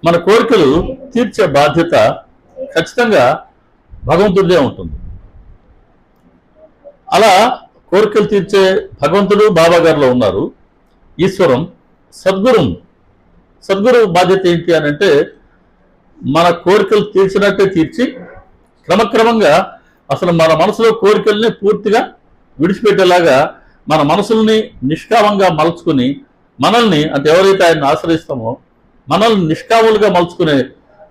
మన కోరికలు తీర్చే బాధ్యత ఖచ్చితంగా భగవంతుడిదే ఉంటుంది. అలా కోరికలు తీర్చే భగవంతుడు బాబా గారిలో ఉన్నారు. ఈశ్వరం సద్గురు బాధ్యత ఏంటి అని అంటే మన కోరికలు తీర్చినట్టే తీర్చి క్రమక్రమంగా అసలు మన మనసులో కోరికల్ని పూర్తిగా విడిచిపెట్టేలాగా మన మనసుల్ని నిష్కామంగా మలుచుకుని మనల్ని అంటే ఎవరైతే ఆయన్ని ఆశ్రయిస్తామో మనల్ని నిష్కాములుగా మలుచుకునే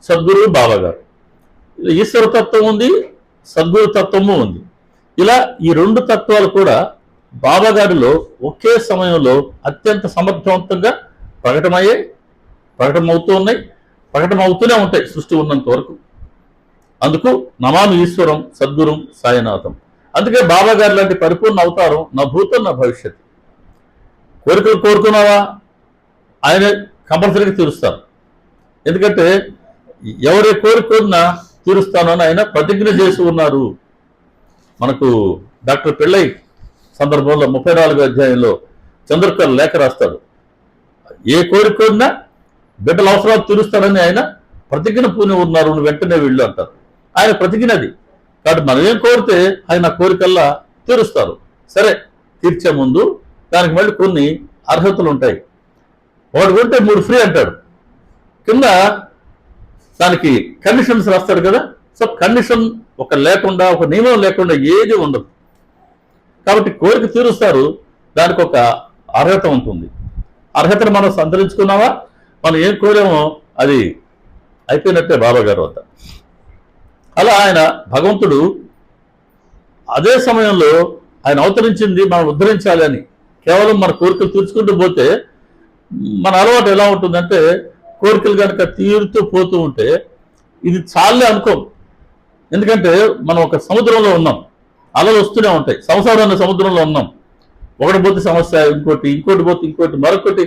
సద్గురువు బాబా గారు. ఈశ్వర తత్వం ఉంది, సద్గురు తత్వము ఉంది. ఇలా ఈ రెండు తత్వాలు కూడా బాబా గారిలో ఒకే సమయంలో అత్యంత సమర్థవంతంగా ప్రకటమవుతూ ఉన్నాయి, ప్రకటమవుతూనే ఉంటాయి సృష్టి ఉన్నంత వరకు. అందుకు నమామి ఈశ్వరం సద్గురం సాయినాథం. అందుకే బాబా గారి లాంటి పరిపూర్ణ అవతారం నా భూతం నా భవిష్యత్తు. కోరికలు కోరుకున్నావా ఆయన కంపల్సరీగా తీరుస్తారు. ఎందుకంటే ఎవరి కోరికన్నా తీరుస్తాను అని ఆయన ప్రతిజ్ఞ చేసి ఉన్నారు. మనకు డాక్టర్ పిళ్ళై సందర్భంలో 34వ అధ్యాయంలో చంద్రకర్ లేఖ రాస్తాడు. ఏ కోరికన్నా బిడ్డల అవసరాలు తీరుస్తాడని ఆయన ప్రతిజ్ఞ పూని ఉన్నారు, వెంటనే వీళ్ళు అంటారు. ఆయన ప్రతిజ్ఞ అది. కాబట్టి మనం ఏం కోరితే ఆయన కోరికల్లా తీరుస్తారు. సరే, తీర్చే ముందు దానికి మళ్ళీ కొన్ని అర్హతలు ఉంటాయి. ఒకటి కొంటే 3 ఫ్రీ అంటాడు. కింద దానికి కండిషన్స్ రాస్తాడు కదా. సో కండిషన్ లేకుండా ఒక నియమం లేకుండా ఏది ఉండదు. కాబట్టి కోరిక తీరుస్తారు, దానికి ఒక అర్హత ఉంటుంది. అర్హతను మనం సంతరించుకున్నావా, మనం ఏం కోరామో అది అయిపోయినట్టే బాబా గారు వద్ద. అలా ఆయన భగవంతుడు అదే సమయంలో ఆయన అవతరించింది మనం ఉద్ధరించాలి అని. కేవలం మన కోరికలు తీర్చుకుంటూ పోతే మన అలవాటు ఎలా ఉంటుందంటే కోరికలు కనుక తీరుతూ పోతూ ఉంటే ఇది చాలే అనుకోం. ఎందుకంటే మనం ఒక సముద్రంలో ఉన్నాం, అలలు వస్తూనే ఉంటాయి. సంసారాన్ని సముద్రంలో ఉన్నాం. ఒకటి పోతే సమస్య, ఇంకోటి పోతే ఇంకోటి, మరొకటి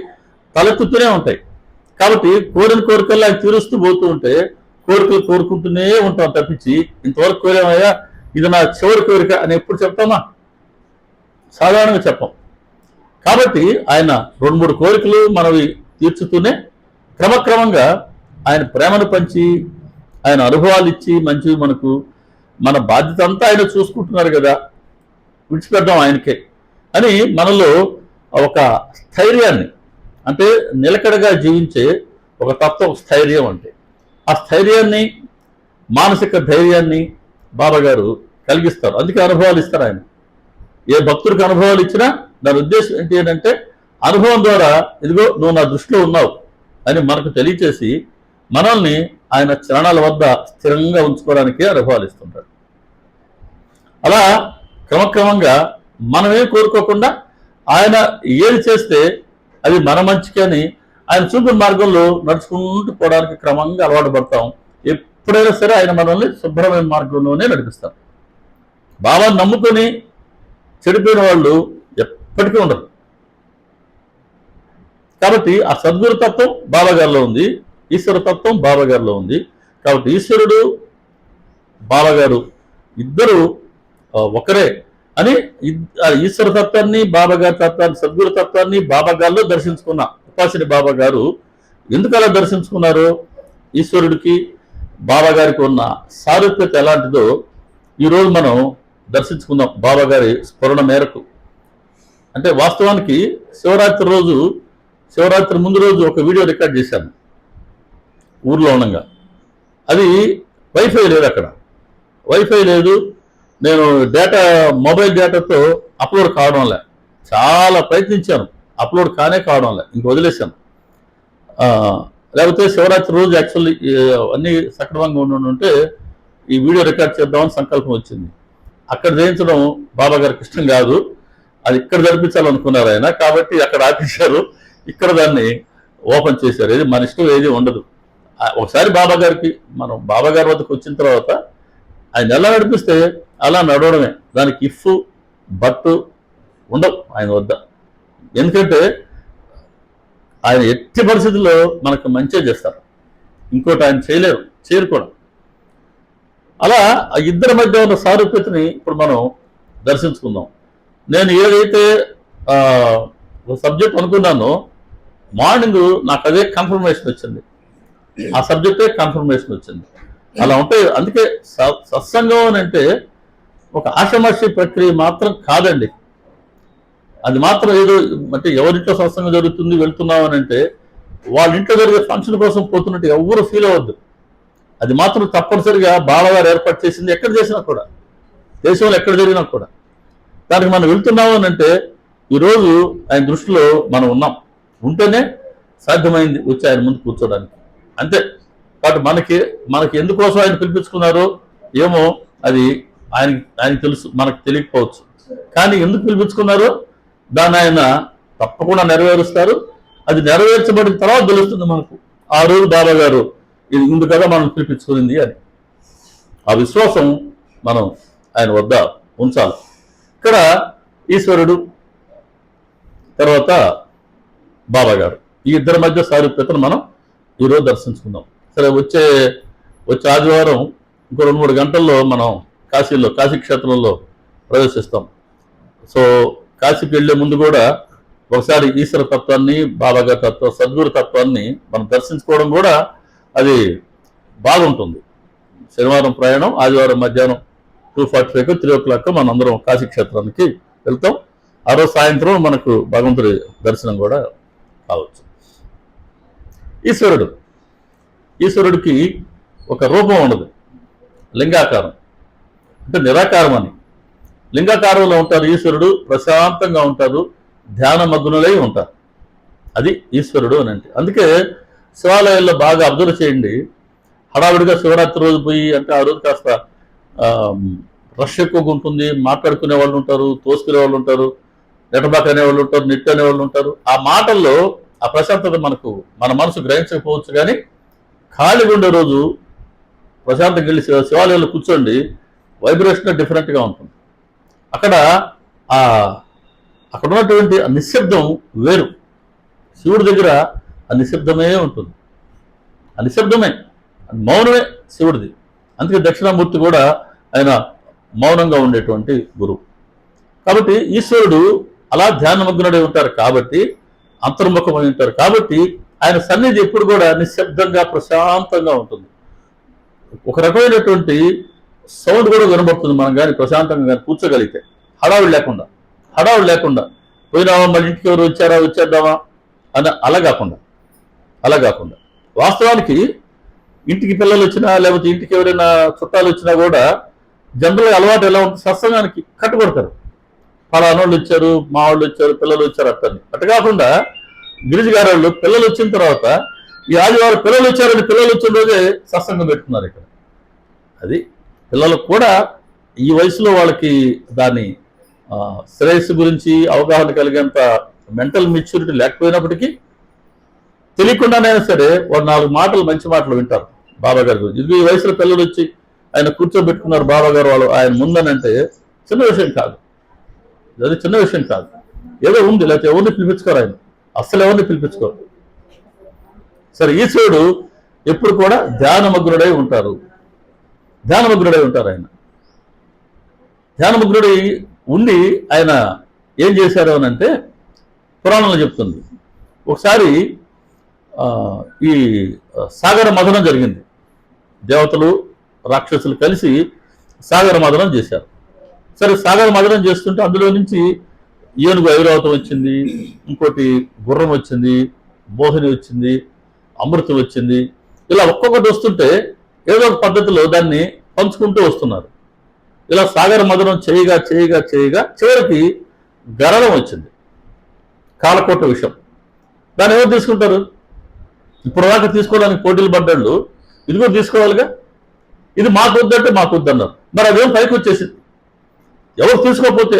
తలెత్తుతూనే ఉంటాయి. కాబట్టి కోరిన కోరికల్లో ఆయన తీరుస్తూ పోతూ ఉంటే కోరికలు కోరుకుంటూనే ఉంటాం తప్పించి ఇంతవరకు కోరామయ్యా ఇది నా చివరి కోరిక అని ఎప్పుడు చెప్తామా? సాధారణంగా చెప్పం. కాబట్టి ఆయన 2-3 కోరికలు మనవి తీర్చుతూనే క్రమక్రమంగా ఆయన ప్రేమను పంచి ఆయన అనుభవాలు ఇచ్చి మంచివి మనకు మన బాధ్యత అంతా ఆయన చూసుకుంటున్నారు కదా, విడిచిపెడదాం ఆయనకే అని మనలో ఒక స్థైర్యాన్ని, అంటే నిలకడగా జీవించే ఒక తత్వం స్థైర్యం అంటే, ఆ స్థైర్యాన్ని మానసిక ధైర్యాన్ని బాబా గారు కలిగిస్తారు. అందుకే అనుభవాలు ఇస్తారు ఆయన. ఏ భక్తుడికి అనుభవాలు ఇచ్చినా దాని ఉద్దేశం ఏంటి అంటే అనుభవం ద్వారా ఇదిగో నువ్వు నా దృష్టిలో ఉన్నావు అని మనకు తెలియచేసి మనల్ని ఆయన చరణాల వద్ద స్థిరంగా ఉంచుకోవడానికి అనుభవాలు ఇస్తుంటాడు. అలా క్రమక్రమంగా మనమే కోరుకోకుండా ఆయన ఏది చేస్తే అది మన మంచికి అని ఆయన చూపిన మార్గంలో నడుచుకుంటూ పోవడానికి క్రమంగా అలవాటు పడతాం. ఎప్పుడైనా సరే ఆయన మనల్ని శుభ్రమైన మార్గంలోనే నడిపిస్తాం. బాబాను నమ్ముకొని చెడిపోయిన వాళ్ళు ఎప్పటికీ ఉండరు. కాబట్టి ఆ సద్గురు తత్వం బాబా గారిలో ఉంది, ఈశ్వర తత్వం బాబా గారిలో ఉంది. కాబట్టి ఈశ్వరుడు బాబా గారు ఇద్దరు ఒకరే అని ఈశ్వర తత్వాన్ని బాబా గారి తత్వాన్ని సద్గురు తత్వాన్ని బాబా గారిలో దర్శించుకున్న ఉపాసిని బాబా గారు ఎందుకు అలా దర్శించుకున్నారు? ఈశ్వరుడికి బాబా గారికి ఉన్న సారూప్యత ఎలాంటిదో ఈరోజు మనం దర్శించుకుందాం బాబా గారి స్ఫురణ మేరకు. అంటే వాస్తవానికి శివరాత్రి ముందు రోజు ఒక వీడియో రికార్డ్ చేశాను ఊర్లో ఉండగా. అది వైఫై లేదు, అక్కడ వైఫై లేదు. నేను మొబైల్ డేటాతో అప్లోడ్ కావడంలే, చాలా ప్రయత్నించాను, అప్లోడ్ కావడంలే, ఇంక వదిలేశాను. లేకపోతే శివరాత్రి రోజు యాక్చువల్లీ అన్నీ సక్రమంగా ఉంటే ఈ వీడియో రికార్డ్ చేద్దామని సంకల్పం వచ్చింది. అక్కడ చేయించడం బాబా గారికి ఇష్టం కాదు, అది ఇక్కడ జరిపించాలనుకున్నారు ఆయన. కాబట్టి అక్కడ ఆపేశారు, ఇక్కడ దాన్ని ఓపెన్ చేశారు. ఇది మన ఇష్టం ఏది ఉండదు. ఒకసారి మనం బాబా గారి వద్దకు వచ్చిన తర్వాత ఆయన ఎలా నడిపిస్తే అలా నడవడమే. దానికి ఇఫ్ బట్ ఉండవు ఆయన వద్ద. ఎందుకంటే ఆయన ఎట్టి పరిస్థితుల్లో మనకు మంచిగా చేస్తారు, ఇంకోటి ఆయన చేయరు కూడా. అలా ఇద్దరి మధ్య ఉన్న సారూప్యతని ఇప్పుడు మనం దర్శించుకుందాం. నేను ఏదైతే సబ్జెక్ట్ అనుకున్నానో మార్నింగ్ నాకు అదే కన్ఫర్మేషన్ వచ్చింది. ఆ సబ్జెక్టే కన్ఫర్మేషన్ వచ్చింది. అలా ఉంటాయి. అందుకే సత్సంగం అని అంటే ఒక ఆషామాషి ప్రక్రియ మాత్రం కాదండి. అది మాత్రం ఏదో అంటే ఎవరింట్లో సత్సంగం జరుగుతుంది వెళ్తున్నాం అని అంటే వాళ్ళ ఇంట్లో జరిగే ఫంక్షన్ కోసం పోతున్నట్టు ఎవరు ఫీల్ అవ్వద్దు. అది మాత్రం తప్పనిసరిగా బాలగారు ఏర్పాటు చేసింది. ఎక్కడ చేసినా కూడా, దేశంలో ఎక్కడ జరిగినా కూడా దానికి మనం వెళ్తున్నాము అని అంటే ఈరోజు ఆయన దృష్టిలో మనం ఉన్నాం, ఉంటేనే సాధ్యమైంది వచ్చి ఆయన ముందు కూర్చోడానికి, అంతే. కాబట్టి మనకి ఎందుకోసం ఆయన పిలిపించుకున్నారో ఏమో అది ఆయనకి తెలుసు, మనకు తెలియకపోవచ్చు. కానీ ఎందుకు పిలిపించుకున్నారో దాన్ని ఆయన తప్పకుండా నెరవేరుస్తారు. అది నెరవేర్చబడిన తర్వాత తెలుస్తుంది మనకు, ఆ రోజు బాబా గారు ఇది ముందు కదా మనం పిలిపించుకునింది అని. ఆ విశ్వాసం మనం ఆయన వద్ద ఉంచాలి. ఇక్కడ ఈశ్వరుడు తర్వాత బాబా గారు, ఈ ఇద్దరి మధ్య సారూప్యతను మనం ఈరోజు దర్శించుకుందాం. సరే, వచ్చే ఆదివారం ఇంకో 2-3 గంటల్లో మనం కాశీ క్షేత్రంలో ప్రవేశిస్తాం. సో కాశీకి వెళ్లే ముందు కూడా ఒకసారి ఈశ్వర తత్వాన్ని, బాబాగారి తత్వం, సద్గురు తత్వాన్ని మనం దర్శించుకోవడం కూడా అది బాగుంటుంది. శనివారం ప్రయాణం, ఆదివారం మధ్యాహ్నం 2:45 3 o'clock మనం అందరం కాశీ క్షేత్రానికి వెళ్తాం. ఆ రోజు సాయంత్రం మనకు భగవంతుడి దర్శనం కూడా కావచ్చు. ఈశ్వరుడికి ఒక రూపం ఉండదు, లింగాకారం అంటే నిరాకారం అని. లింగాకారంలో ఉంటారు ఈశ్వరుడు, ప్రశాంతంగా ఉంటారు, ధ్యాన మగ్నులై ఉంటారు. అది ఈశ్వరుడు అని అంటే. అందుకే శివాలయాల్లో బాగా అబ్జర్వ్ చేయండి, హడావిడిగా శివరాత్రి రోజు పోయి అంటే ఆ రోజు కాస్త రష్ ఎక్కువగా ఉంటుంది, మాట్లాడుకునే వాళ్ళు ఉంటారు, తోసుకునే వాళ్ళు ఉంటారు, నెటబాక్ అనేవాళ్ళు ఉంటారు, నెట్ అనేవాళ్ళు ఉంటారు. ఆ మాటల్లో ఆ ప్రశాంతత మన మనసు గ్రహించకపోవచ్చు. కానీ ఖాళీగా ఉండే రోజు ప్రశాంతంగా వెళ్ళి శివాలయంలో కూర్చోండి, వైబ్రేషన్ డిఫరెంట్గా ఉంటుంది. అక్కడ ఉన్నటువంటి నిశ్శబ్దం వేరు. శివుడి దగ్గర ఆ నిశ్శబ్దమే ఉంటుంది, ఆ నిశ్శబ్దమే, మౌనమే శివుడిది. అందుకే దక్షిణామూర్తి కూడా ఆయన మౌనంగా ఉండేటువంటి గురువు. కాబట్టి ఈశ్వరుడు అలా ధ్యానమగ్నుడై ఉంటారు, కాబట్టి అంతర్ముఖమై ఉంటారు. కాబట్టి ఆయన సన్నిధి ఎప్పుడు కూడా నిశ్శబ్దంగా ప్రశాంతంగా ఉంటుంది. ఒక రకమైనటువంటి సౌండ్ కూడా వినబడుతుంది మనం కానీ ప్రశాంతంగా కానీ కూర్చోగలిగితే, హడావుడి లేకుండా పోయినావా మళ్ళీ ఇంటికి ఎవరు వచ్చేద్దామా అని అలా కాకుండా వాస్తవానికి ఇంటికి పిల్లలు వచ్చినా లేకపోతే ఇంటికి ఎవరైనా చుట్టాలు వచ్చినా కూడా జనరల్గా అలవాటు ఎలా ఉంటుంది, సత్సంగానికి కట్టుబడతారు. పలానోళ్ళు వచ్చారు, మా వాళ్ళు వచ్చారు, పిల్లలు వచ్చారు అట్ట కాకుండా గిరిజి గారు వాళ్ళు పిల్లలు వచ్చిన తర్వాత ఈ ఆదివారం పిల్లలు వచ్చారని పిల్లలు వచ్చిన రోజే సత్సంగం పెట్టుకున్నారు ఇక్కడ. అది పిల్లలకు కూడా ఈ వయసులో వాళ్ళకి దాని శ్రేయస్సు గురించి అవగాహన కలిగేంత మెంటల్ మెచ్యూరిటీ లేకపోయినప్పటికీ తెలియకుండానైనా సరే వాడు 4 మాటలు, మంచి మాటలు వింటారు బాబా గారి గురించి. ఇది ఈ వయసులో పిల్లలు వచ్చి ఆయన కూర్చోబెట్టుకున్నారు బాబా గారు వాళ్ళు ఆయన ముందనంటే చిన్న విషయం కాదు, అది చిన్న విషయం కాదు. ఏదో ఉంది, లేకపోతే ఎవరిని పిలిపించుకోరు ఆయన, అస్సలు ఎవరిని పిలిపించుకోరు. సరే, ఈశ్వరుడు ఎప్పుడు కూడా ధ్యానమగ్నుడై ఉంటారు. ఆయన ధ్యానమగ్నుడై ఉండి ఆయన ఏం చేశారు అని అంటే పురాణంలో చెప్తుంది. ఒకసారి ఈ సాగర మథనం జరిగింది. దేవతలు రాక్షసులు కలిసి సాగర మథనం చేశారు. సరే, సాగర మథనం చేస్తుంటే అందులో నుంచి ఏనుగు ఐరావతం వచ్చింది, ఇంకోటి గుర్రం వచ్చింది, మోహిని వచ్చింది, అమృతం వచ్చింది. ఇలా ఒక్కొక్కటి వస్తుంటే ఏదో ఒక పద్ధతిలో దాన్ని పంచుకుంటూ వస్తున్నారు. ఇలా సాగర మథనం చేయగా చివరికి గరళం వచ్చింది, కాలకోట విషయం. దాన్ని ఎవరు తీసుకుంటారు? ఇప్పటిదాకా తీసుకోవడానికి పోటీలు పడ్డాళ్ళు ఇది కూడా తీసుకోవాలిగా. ఇది మాకు వద్దంటే మాకు వద్దన్నారు. మరి అదేం పైకి వచ్చేసింది. ఎవరు తీసుకోకపోతే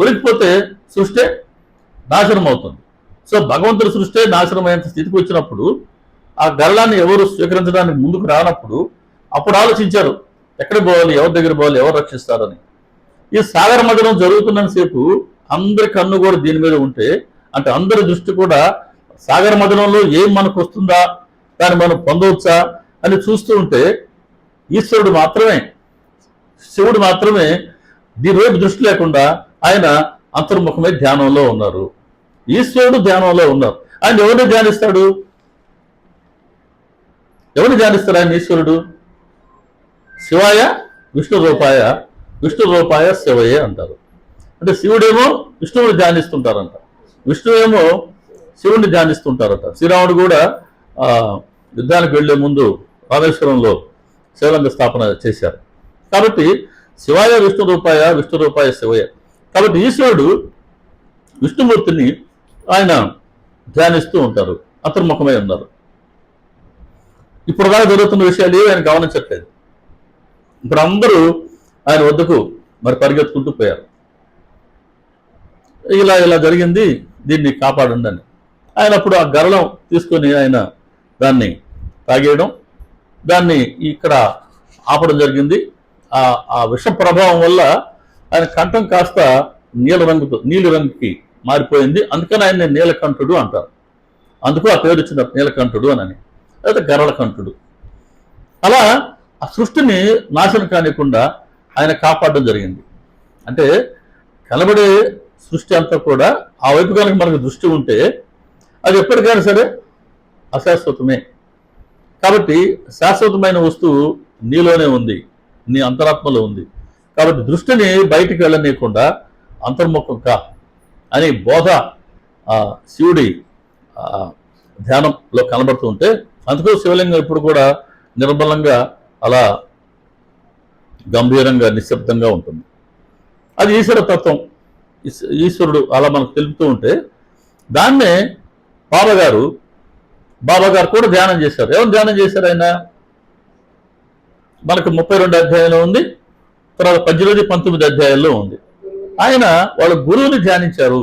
ఒలికిపోతే సృష్టి నాశనం అవుతుంది. సో భగవంతుడి సృష్టి నాశనం అయ్యేంత స్థితికి వచ్చినప్పుడు ఆ గరళాన్ని ఎవరు స్వీకరించడానికి ముందుకు రానప్పుడు అప్పుడు ఆలోచించారు ఎక్కడికి పోవాలి, ఎవరి దగ్గర పోవాలి, ఎవరు రక్షిస్తారని. ఈ సాగర మథనం జరుగుతున్నంతసేపు అందరి కన్ను కూడా దీని మీద ఉంటే, అంటే అందరి దృష్టి కూడా సాగర మథనంలో ఏం మనకు వస్తుందా, దాన్ని మనం పొందవచ్చా అని చూస్తూ ఉంటే ఈశ్వరుడు మాత్రమే, శివుడు మాత్రమే దీని వైపు దృష్టి లేకుండా ఆయన అంతర్ముఖమై ధ్యానంలో ఉన్నారు. ఈశ్వరుడు ధ్యానంలో ఉన్నారు. ఆయన ఎవరిని ధ్యానిస్తాడు? ఎవరిని ధ్యానిస్తారు ఆయన ఈశ్వరుడు? శివాయ విష్ణు రూపాయ, విష్ణు రూపాయ శివయే అంటారు. అంటే శివుడేమో విష్ణువుని ధ్యానిస్తుంటారంట, విష్ణువేమో శివుణ్ణి ధ్యానిస్తుంటారట. శ్రీరాముడు కూడా యుద్ధానికి వెళ్లే ముందు రామేశ్వరంలో శివలింగ స్థాపన చేశారు. కాబట్టి శివాయ విష్ణు రూపాయ, విష్ణు రూపాయ శివయ. కాబట్టి ఈశ్వరుడు విష్ణుమూర్తిని ఆయన ధ్యానిస్తూ ఉంటారు, అంతర్ముఖమై ఉన్నారు. ఇప్పుడు దాకా జరుగుతున్న విషయాలు ఏవి ఆయన గమనించట్లేదు. ఇప్పుడు అందరూ ఆయన వద్దకు మరి పరిగెత్తుకుంటూ పోయారు. ఇలా ఇలా జరిగింది, దీన్ని కాపాడండి అని. ఆయన అప్పుడు ఆ గరళం తీసుకొని ఆయన దాన్ని తాగేయడం, దాన్ని ఇక్కడ ఆపడం జరిగింది. ఆ విష ప్రభావం వల్ల ఆయన కంఠం కాస్త నీలి రంగుకి మారిపోయింది. అందుకని ఆయన నీలకంఠుడు అంటారు. అందుకు ఆ పేరు వచ్చింది నీలకంఠుడు అని, లేదా గరళకంఠుడు. అలా ఆ సృష్టిని నాశనం కానికుండా ఆయన కాపాడడం జరిగింది. అంటే కనబడే సృష్టి అంతా కూడా ఆ వైపు కనుక మనకు దృష్టి ఉంటే అది ఎప్పటికైనా సరే అశాశ్వతమే. కాబట్టి శాశ్వతమైన వస్తువు నీలోనే ఉంది, నీ అంతరాత్మలో ఉంది. కాబట్టి దృష్టిని బయటికి వెళ్ళనీయకుండా అంతర్ముఖం కా అని బోధ శివుడి ధ్యానంలో కనబడుతూ ఉంటే, అందుకు శివలింగం ఇప్పుడు కూడా నిర్మలంగా అలా గంభీరంగా నిశ్శబ్దంగా ఉంటుంది. అది ఈశ్వర తత్వం, ఈశ్వరుడు అలా మనకు తెలుపుతూ ఉంటే దాన్నే బాబాగారు కూడా ధ్యానం చేశారు. ఎవరు ధ్యానం చేశారు? ఆయన మనకు 32 అధ్యాయంలో ఉంది, తర్వాత 18, 19 అధ్యాయాల్లో ఉంది. ఆయన వాళ్ళ గురువుని ధ్యానించారు.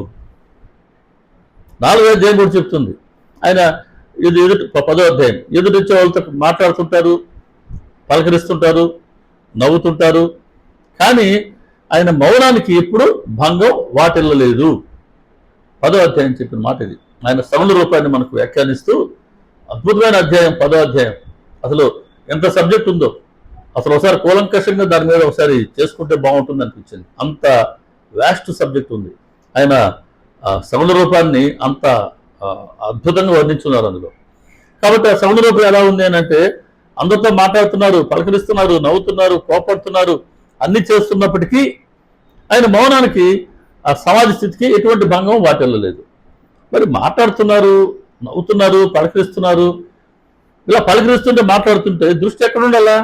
4వ అధ్యాయం కూడా చెప్తుంది. ఆయన ఇది 10వ అధ్యాయం ఎదుటిచ్చే వాళ్ళతో మాట్లాడుతుంటారు, పలకరిస్తుంటారు, నవ్వుతుంటారు. కానీ ఆయన మౌనానికి ఎప్పుడు భంగం వాటిల్లలేదు. 10వ అధ్యాయం చెప్పిన మాట ఇది. ఆయన శ్రవణ రూపాన్ని మనకు వ్యాఖ్యానిస్తూ అద్భుతమైన అధ్యాయం 10వ అధ్యాయం. అసలు ఎంత సబ్జెక్ట్ ఉందో అసలు ఒకసారి కూలంకషంగా దాని మీద ఒకసారి చేసుకుంటే బాగుంటుంది అనిపించింది. అంత వ్యాస్ట్ సబ్జెక్ట్ ఉంది. ఆయన శ్రవణ రూపాన్ని అంత అద్భుతంగా వర్ణించున్నారు అందులో. కాబట్టి ఆ శ్రవణ రూపం ఎలా ఉంది అని అంటే, అందరితో మాట్లాడుతున్నారు, పలకరిస్తున్నారు, నవ్వుతున్నారు, కోపడుతున్నారు, అన్ని చేస్తున్నప్పటికీ ఆయన మౌనానికి, ఆ సమాధి స్థితికి ఎటువంటి భంగం వాటిల్లలేదు. మరి మాట్లాడుతున్నారు, నవ్వుతున్నారు, పలకరిస్తున్నారు. ఇలా పలకరిస్తుంటే మాట్లాడుతుంటే దృష్టి ఎక్కడ ఉండాలా?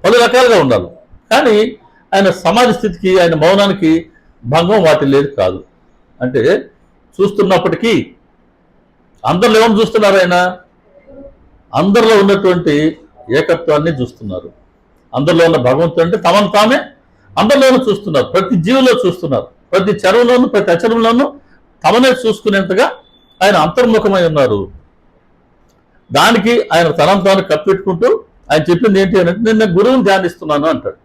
10 రకాలుగా ఉండాలి. కానీ ఆయన సమాధి స్థితికి, ఆయన మౌనానికి భంగం వాటిల్లేదు కాదు. అంటే చూస్తున్నప్పటికీ అందరిలో ఏమని చూస్తున్నారు? ఆయన అందరిలో ఉన్నటువంటి ఏకత్వాన్ని చూస్తున్నారు. అందరిలో ఉన్న భగవంతుడు అంటే తమను తామే అందరిలోనూ చూస్తున్నారు, ప్రతి జీవిలో చూస్తున్నారు, ప్రతి చరువులోనూ ప్రతి అచరంలోనూ తమనే చూసుకునేంతగా ఆయన అంతర్ముఖమై ఉన్నారు. దానికి ఆయన తనను తాను కప్పెట్టుకుంటూ ఆయన చెప్పింది ఏంటి అంటే, నిన్న గురువుని ధ్యానిస్తున్నాను అంటాడు.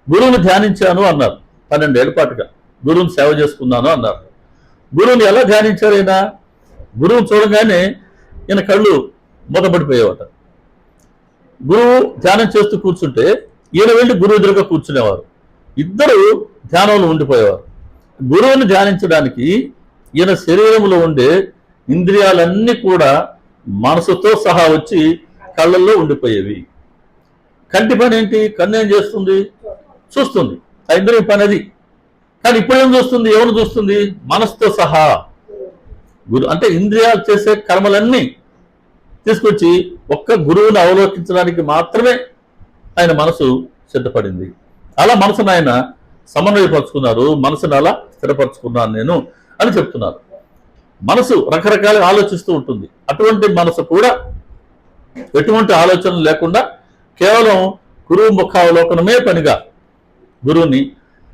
గురువుని ధ్యానించాను అన్నారు. 12 ఏళ్ల పాటుగా గురువుని సేవ చేసుకున్నాను అన్నారు. గురువుని ఎలా ధ్యానించారు? ఆయన గురువుని చూడగానే ఈయన కళ్ళు మూతపడిపోయేవాట. గురువు ధ్యానం చేస్తూ కూర్చుంటే ఈయన వెళ్ళి గురువు ఎదురుగా కూర్చునేవారు. ఇద్దరు ధ్యానంలో ఉండిపోయేవారు. గురువుని ధ్యానించడానికి ఈయన శరీరంలో ఉండే ఇంద్రియాలన్నీ కూడా మనసుతో సహా వచ్చి కళ్ళల్లో ఉండిపోయేవి. కంటి పని ఏంటి? కన్ను ఏం చేస్తుంది? చూస్తుంది. ఆ ఇంద్రియం పని అది. కానీ ఇప్పుడు ఏం చూస్తుంది? ఎవరు చూస్తుంది? మనసుతో సహా. గురు అంటే ఇంద్రియాలు చేసే కర్మలన్నీ తీసుకొచ్చి ఒక్క గురువుని అవలోకించడానికి మాత్రమే ఆయన మనసు సిద్ధపడింది. అలా మనసును ఆయన సమన్వయపరుచుకున్నారు. మనసును అలా స్థిరపరచుకున్నాను నేను అని చెప్తున్నారు. మనసు రకరకాలుగా ఆలోచిస్తూ ఉంటుంది. అటువంటి మనసు కూడా ఎటువంటి ఆలోచన లేకుండా కేవలం గురువు ముఖావలోకనమే పనిగా గురువుని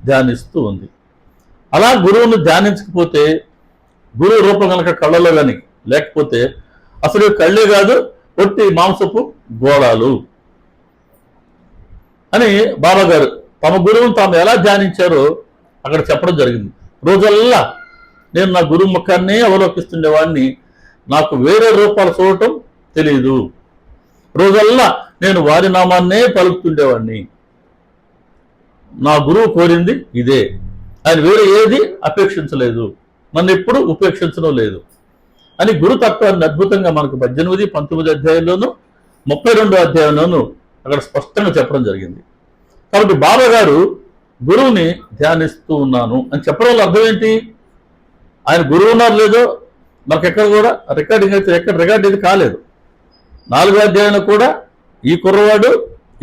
ధ్యానిస్తూ ఉంది. అలా గురువుని ధ్యానించకపోతే, గురువు రూపం కనుక కళ్ళలో కానీ లేకపోతే అసలు కళ్ళే కాదు, పొట్టి మాంసపు గోళాలు అని బాబాగారు తమ గురువును తాము ఎలా ధ్యానించారో అక్కడ చెప్పడం జరిగింది. రోజల్లా నేను నా గురువు ముఖాన్ని అవలోకిస్తుండేవాడిని, నాకు వేరే రూపాలు చూడటం తెలియదు. రోజల్లా నేను వారి నామాన్నే పలుకుతుండేవాడిని. నా గురువు కోరింది ఇదే, ఆయన వేరే ఏది అపేక్షించలేదు, నన్ను ఎప్పుడు ఉపేక్షించడం లేదు. అని గురుతత్వాన్ని అద్భుతంగా మనకు 18, 19 అధ్యాయంలోనూ 32 అధ్యాయంలోనూ అక్కడ స్పష్టంగా చెప్పడం జరిగింది. కాబట్టి బాబా గారు గురువుని ధ్యానిస్తూ ఉన్నాను అని చెప్పడం వల్ల అర్థం ఏంటి? ఆయన గురువు ఉన్నారు లేదో మనకు ఎక్కడ కూడా రికార్డింగ్ అయితే ఎక్కడ రికార్డ్ ఇది కాలేదు. 4వ అధ్యాయంలో కూడా ఈ కుర్రవాడు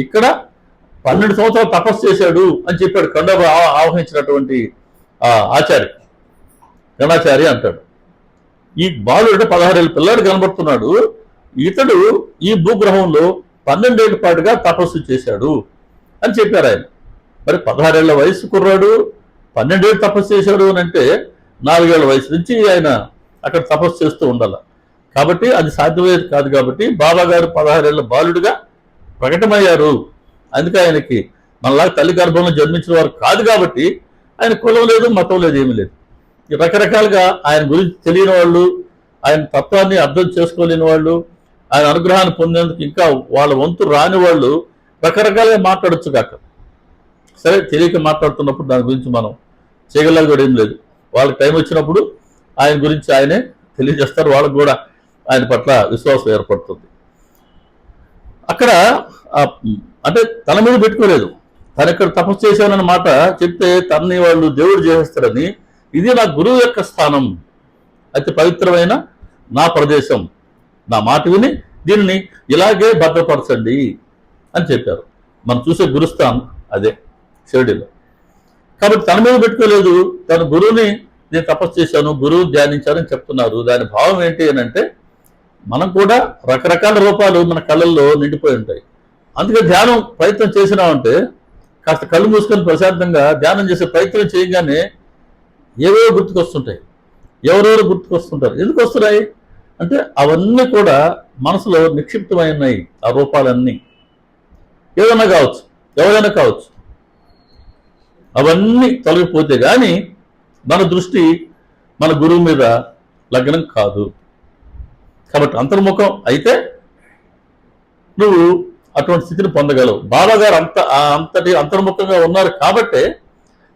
ఇక్కడ 12 సంవత్సరాలు తపస్సు చేశాడు అని చెప్పాడు ఖండోబా ఆవహించినటువంటి ఆచార్య గణాచారి అంటాడు. ఈ బాలుడు 16 ఏళ్ళ పిల్లాడు కనబడుతున్నాడు. ఇతడు ఈ భూగ్రహంలో 12 ఏళ్ల పాటుగా తపస్సు చేశాడు అని చెప్పారు ఆయన. మరి 16 ఏళ్ల వయసు కుర్రాడు 12 ఏళ్ళు తపస్సు చేశాడు అని అంటే 4 ఏళ్ల వయసు నుంచి ఆయన అక్కడ తపస్సు చేస్తూ ఉండాలి. కాబట్టి అది సాధ్యమయ్యేది కాదు. కాబట్టి బాబా గారు 16 ఏళ్ల బాలుడిగా ప్రకటమయ్యారు. అందుకే ఆయనకి మనలాగా తల్లి గర్భంలో జన్మించిన వారు కాదు. కాబట్టి ఆయన కులం లేదు, మతం లేదు, ఏమీ లేదు. రకరకాలుగా ఆయన గురించి తెలియని వాళ్ళు, ఆయన తత్వాన్ని అర్థం చేసుకోలేని వాళ్ళు, ఆయన అనుగ్రహాన్ని పొందేందుకు ఇంకా వాళ్ళ వంతు రాని వాళ్ళు రకరకాలుగా మాట్లాడచ్చు కాక. సరే, తెలియక మాట్లాడుతున్నప్పుడు దాని గురించి మనం చేయగలగా కూడా ఏం లేదు. వాళ్ళకి టైం వచ్చినప్పుడు ఆయన గురించి ఆయనే తెలియజేస్తారు. వాళ్ళకు కూడా ఆయన పట్ల విశ్వాసం ఏర్పడుతుంది. అక్కడ అంటే తన మీద పెట్టుకోలేదు. తను ఇక్కడ తపస్సు చేశానన్న మాట చెప్తే తనని వాళ్ళు దేవుడు చేసేస్తారని, ఇది నా గురువు యొక్క స్థానం, అతి పవిత్రమైన నా ప్రదేశం, నా మాట విని దీన్ని ఇలాగే భద్రపరచండి అని చెప్పారు. మనం చూసే గురుస్థానం అదే షిరిడీలో. కాబట్టి తన మీద పెట్టుకోలేదు. తన గురువుని నేను తపస్సు చేశాను, గురువు ధ్యానించానని చెప్తున్నారు. దాని భావం ఏంటి అని అంటే, మనం కూడా రకరకాల రూపాలు మన కళ్ళల్లో నిండిపోయి ఉంటాయి. అందుకే ధ్యానం ప్రయత్నం చేసినామంటే కాస్త కళ్ళు మూసుకొని ప్రశాంతంగా ధ్యానం చేసే ప్రయత్నం చేయగానే ఏవేవో గుర్తుకొస్తుంటాయి, ఎవరెవరు గుర్తుకొస్తుంటారు. ఎందుకు వస్తున్నాయి అంటే అవన్నీ కూడా మనసులో నిక్షిప్తమై ఉన్నాయి. ఆ రూపాలన్నీ ఏదైనా కావచ్చు, ఎవరైనా కావచ్చు. అవన్నీ తొలగిపోతే కానీ మన దృష్టి మన గురువు మీద లగ్నం కాదు. కాబట్టి అంతర్ముఖం అయితే నువ్వు అటువంటి స్థితిని పొందగలవు. బాబా గారు అంతటి అంతర్ముఖంగా ఉన్నారు కాబట్టే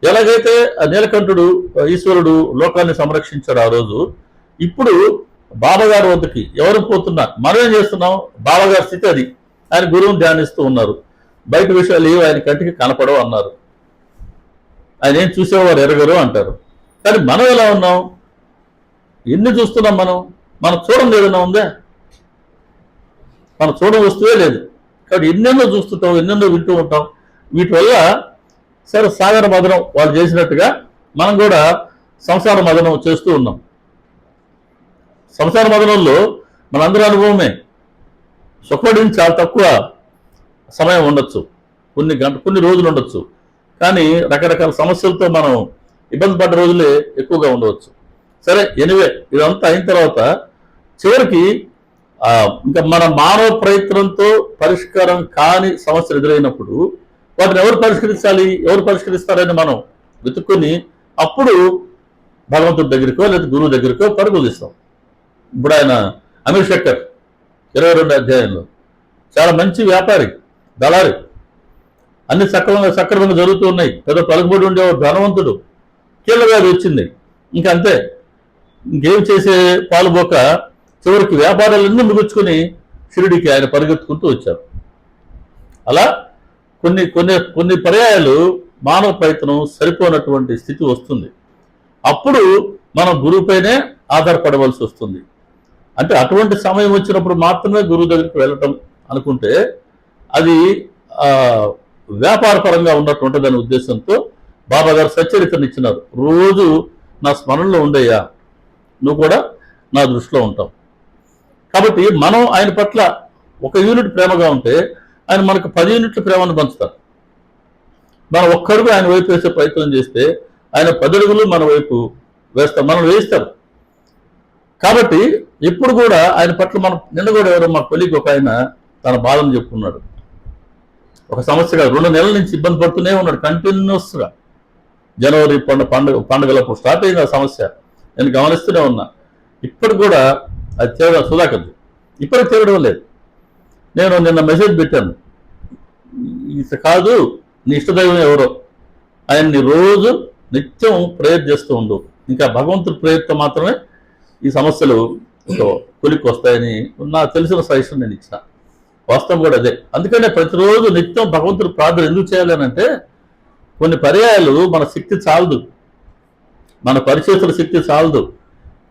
ఎలాగైతే నీలకంఠుడు ఈశ్వరుడు లోకాన్ని సంరక్షించాడు ఆ రోజు, ఇప్పుడు బాబా గారి వద్దకి ఎవరు పోతున్నా మనం ఏం చేస్తున్నాం? బాబా గారి స్థితి అది. ఆయన గురువుని ధ్యానిస్తూ ఉన్నారు. బయట విషయాలు ఏవి ఆయన కంటికి కనపడవు అన్నారు. ఆయన ఏం చూసేవారు ఎరగరు అంటారు. కానీ మనం ఎలా ఉన్నాం? ఎన్ని చూస్తున్నాం మనం చూడండి ఏదైనా ఉందా? మనం చూడని వస్తువే లేదు. కాబట్టి ఎన్నెన్నో చూస్తుంటాం, ఎన్నెన్నో వింటూ ఉంటాం. వీటి వల్ల సరే సాగర మదనం వాళ్ళు చేసినట్టుగా మనం కూడా సంసార మదనం చేస్తూ ఉన్నాం. సంసార మదనంలో మనందరి అనుభవమే. సుఖపడింది చాలా తక్కువ సమయం ఉండొచ్చు, కొన్ని రోజులు ఉండొచ్చు. కానీ రకరకాల సమస్యలతో మనం ఇబ్బంది పడ్డ రోజులే ఎక్కువగా ఉండవచ్చు. సరే, ఎనివే ఇదంతా అయిన తర్వాత చివరికి ఇంకా మన మానవ ప్రయత్నంతో పరిష్కారం కాని సమస్యలు ఎదురైనప్పుడు వాటిని ఎవరు పరిష్కరించాలి, ఎవరు పరిష్కరిస్తారని మనం వెతుక్కుని అప్పుడు భగవంతుడి దగ్గరికో లేదా గురువు దగ్గరికో పరుగులు ఇస్తాం. ఇప్పుడు ఆయన అమీర్ శక్కర్ 22 అధ్యాయంలో చాలా మంచి వ్యాపారి, దళారి, అన్ని సక్రమంగా జరుగుతూ ఉన్నాయి. పెద్ద పలుకుబడి ఉండే ధనవంతుడు, కీళ్ళ వ్యాధి వచ్చింది. ఇంకా అంతే, ఇంకేం చేసే పాలుపోక చివరికి వ్యాపారాలన్నీ ముగించుకొని షిరిడీకి ఆయన పరిగెత్తుకుంటూ వచ్చారు. అలా కొన్ని పర్యాయాలు మానవ ప్రయత్నం సరిపోనటువంటి స్థితి వస్తుంది. అప్పుడు మనం గురువుపైనే ఆధారపడవలసి వస్తుంది. అంటే అటువంటి సమయం వచ్చినప్పుడు మాత్రమే గురువు దగ్గరికి వెళ్ళటం అనుకుంటే అది వ్యాపారపరంగా ఉన్నటువంటి అనే ఉద్దేశంతో బాబా గారు సచ్చరితను ఇచ్చినారు. రోజు నా స్మరణలో ఉండయ్యా, నువ్వు కూడా నా దృష్టిలో ఉంటావు. కాబట్టి మనం ఆయన పట్ల 1 యూనిట్ ప్రేమగా ఉంటే ఆయన మనకు 10 యూనిట్ల ప్రేమను పంచుతారు. మనం ఒక్కడుగు ఆయన వైపు వేసే ప్రయత్నం చేస్తే ఆయన 10 అడుగులు మన వైపు వేస్తారు, మనం వేస్తారు. కాబట్టి ఇప్పుడు కూడా ఆయన పట్ల మనం నిన్న కూడా ఎవరో మా కొలీగ్ ఒక ఆయన తన బాధను చెప్పుకున్నాడు. ఒక సమస్యగా 2 నెలల నుంచి ఇబ్బంది పడుతూనే ఉన్నాడు కంటిన్యూస్గా. జనవరి పండుగలప్పుడు స్టార్ట్ అయింది ఆ సమస్య. నేను గమనిస్తూనే ఉన్నా. ఇప్పటికి కూడా అది తీరడం సుధాకర్ ఇప్పటికి తీరడం లేదు. నేను నిన్న మెసేజ్ పెట్టాను, ఇది కాదు నీ ఇష్టదైవం ఎవరో ఆయన్ని రోజు నిత్యం ప్రేయర్ చేస్తూ ఉండు. ఇంకా భగవంతుడి ప్రేయర్తో మాత్రమే ఈ సమస్యలు కొలిక్కి వస్తాయని నాకు తెలిసిన సజెషన్ నేను ఇచ్చిన. వాస్తవం కూడా అదే. అందుకనే ప్రతిరోజు నిత్యం భగవంతుడు ప్రార్థన ఎందుకు చేయాలి అని అంటే, కొన్ని పర్యాయాలు మన శక్తి చాలదు, మన పరిచేతుల శక్తి చాలదు,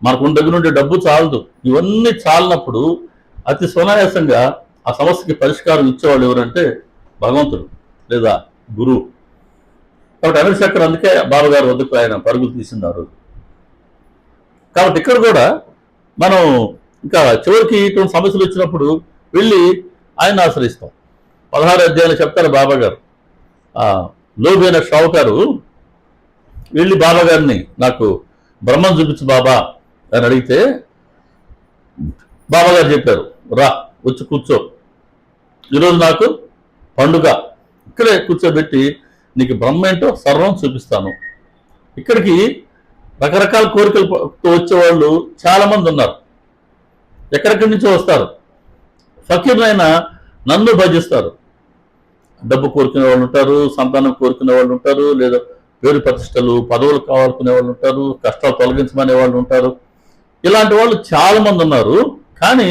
మనకు దగ్గర నుండి డబ్బు చాలదు. ఇవన్నీ చాలినప్పుడు అతి సునాయాసంగా ఆ సమస్యకి పరిష్కారం ఇచ్చేవాళ్ళు ఎవరంటే భగవంతుడు లేదా గురువు. కాబట్టి అనిల్ శంకర్ అందుకే బాబాగారి వద్దకు ఆయన పరుగులు తీసినారు. కాబట్టి ఇక్కడ కూడా మనం ఇంకా చివరికి ఇటువంటి సమస్యలు వచ్చినప్పుడు వెళ్ళి ఆయన ఆశ్రయిస్తాం. 16 అధ్యాయులు చెప్తారు బాబాగారు. లోబైన షావుకారు వెళ్ళి బాబాగారిని నాకు బ్రహ్మం చూపించు బాబా అని అడిగితే బాబాగారు చెప్పారు, రా వచ్చి కూర్చో, ఈరోజు నాకు పండుగ, ఇక్కడే కూర్చోబెట్టి నీకు బ్రహ్మ ఏంటో సర్వం చూపిస్తాను. ఇక్కడికి రకరకాల కోరికలతో వచ్చేవాళ్ళు చాలా మంది ఉన్నారు, ఎక్కడెక్కడి నుంచో వస్తారు. ఫకీర్నైనా నన్ను భజిస్తారు. డబ్బు కోరుకునే వాళ్ళు ఉంటారు, సంతానం కోరుకునే వాళ్ళు ఉంటారు, లేదా పేరు ప్రతిష్టలు పదవులు కావాలనుకునే వాళ్ళు ఉంటారు, కష్టాలు తొలగించమనే వాళ్ళు ఉంటారు. ఇలాంటి వాళ్ళు చాలా మంది ఉన్నారు. కానీ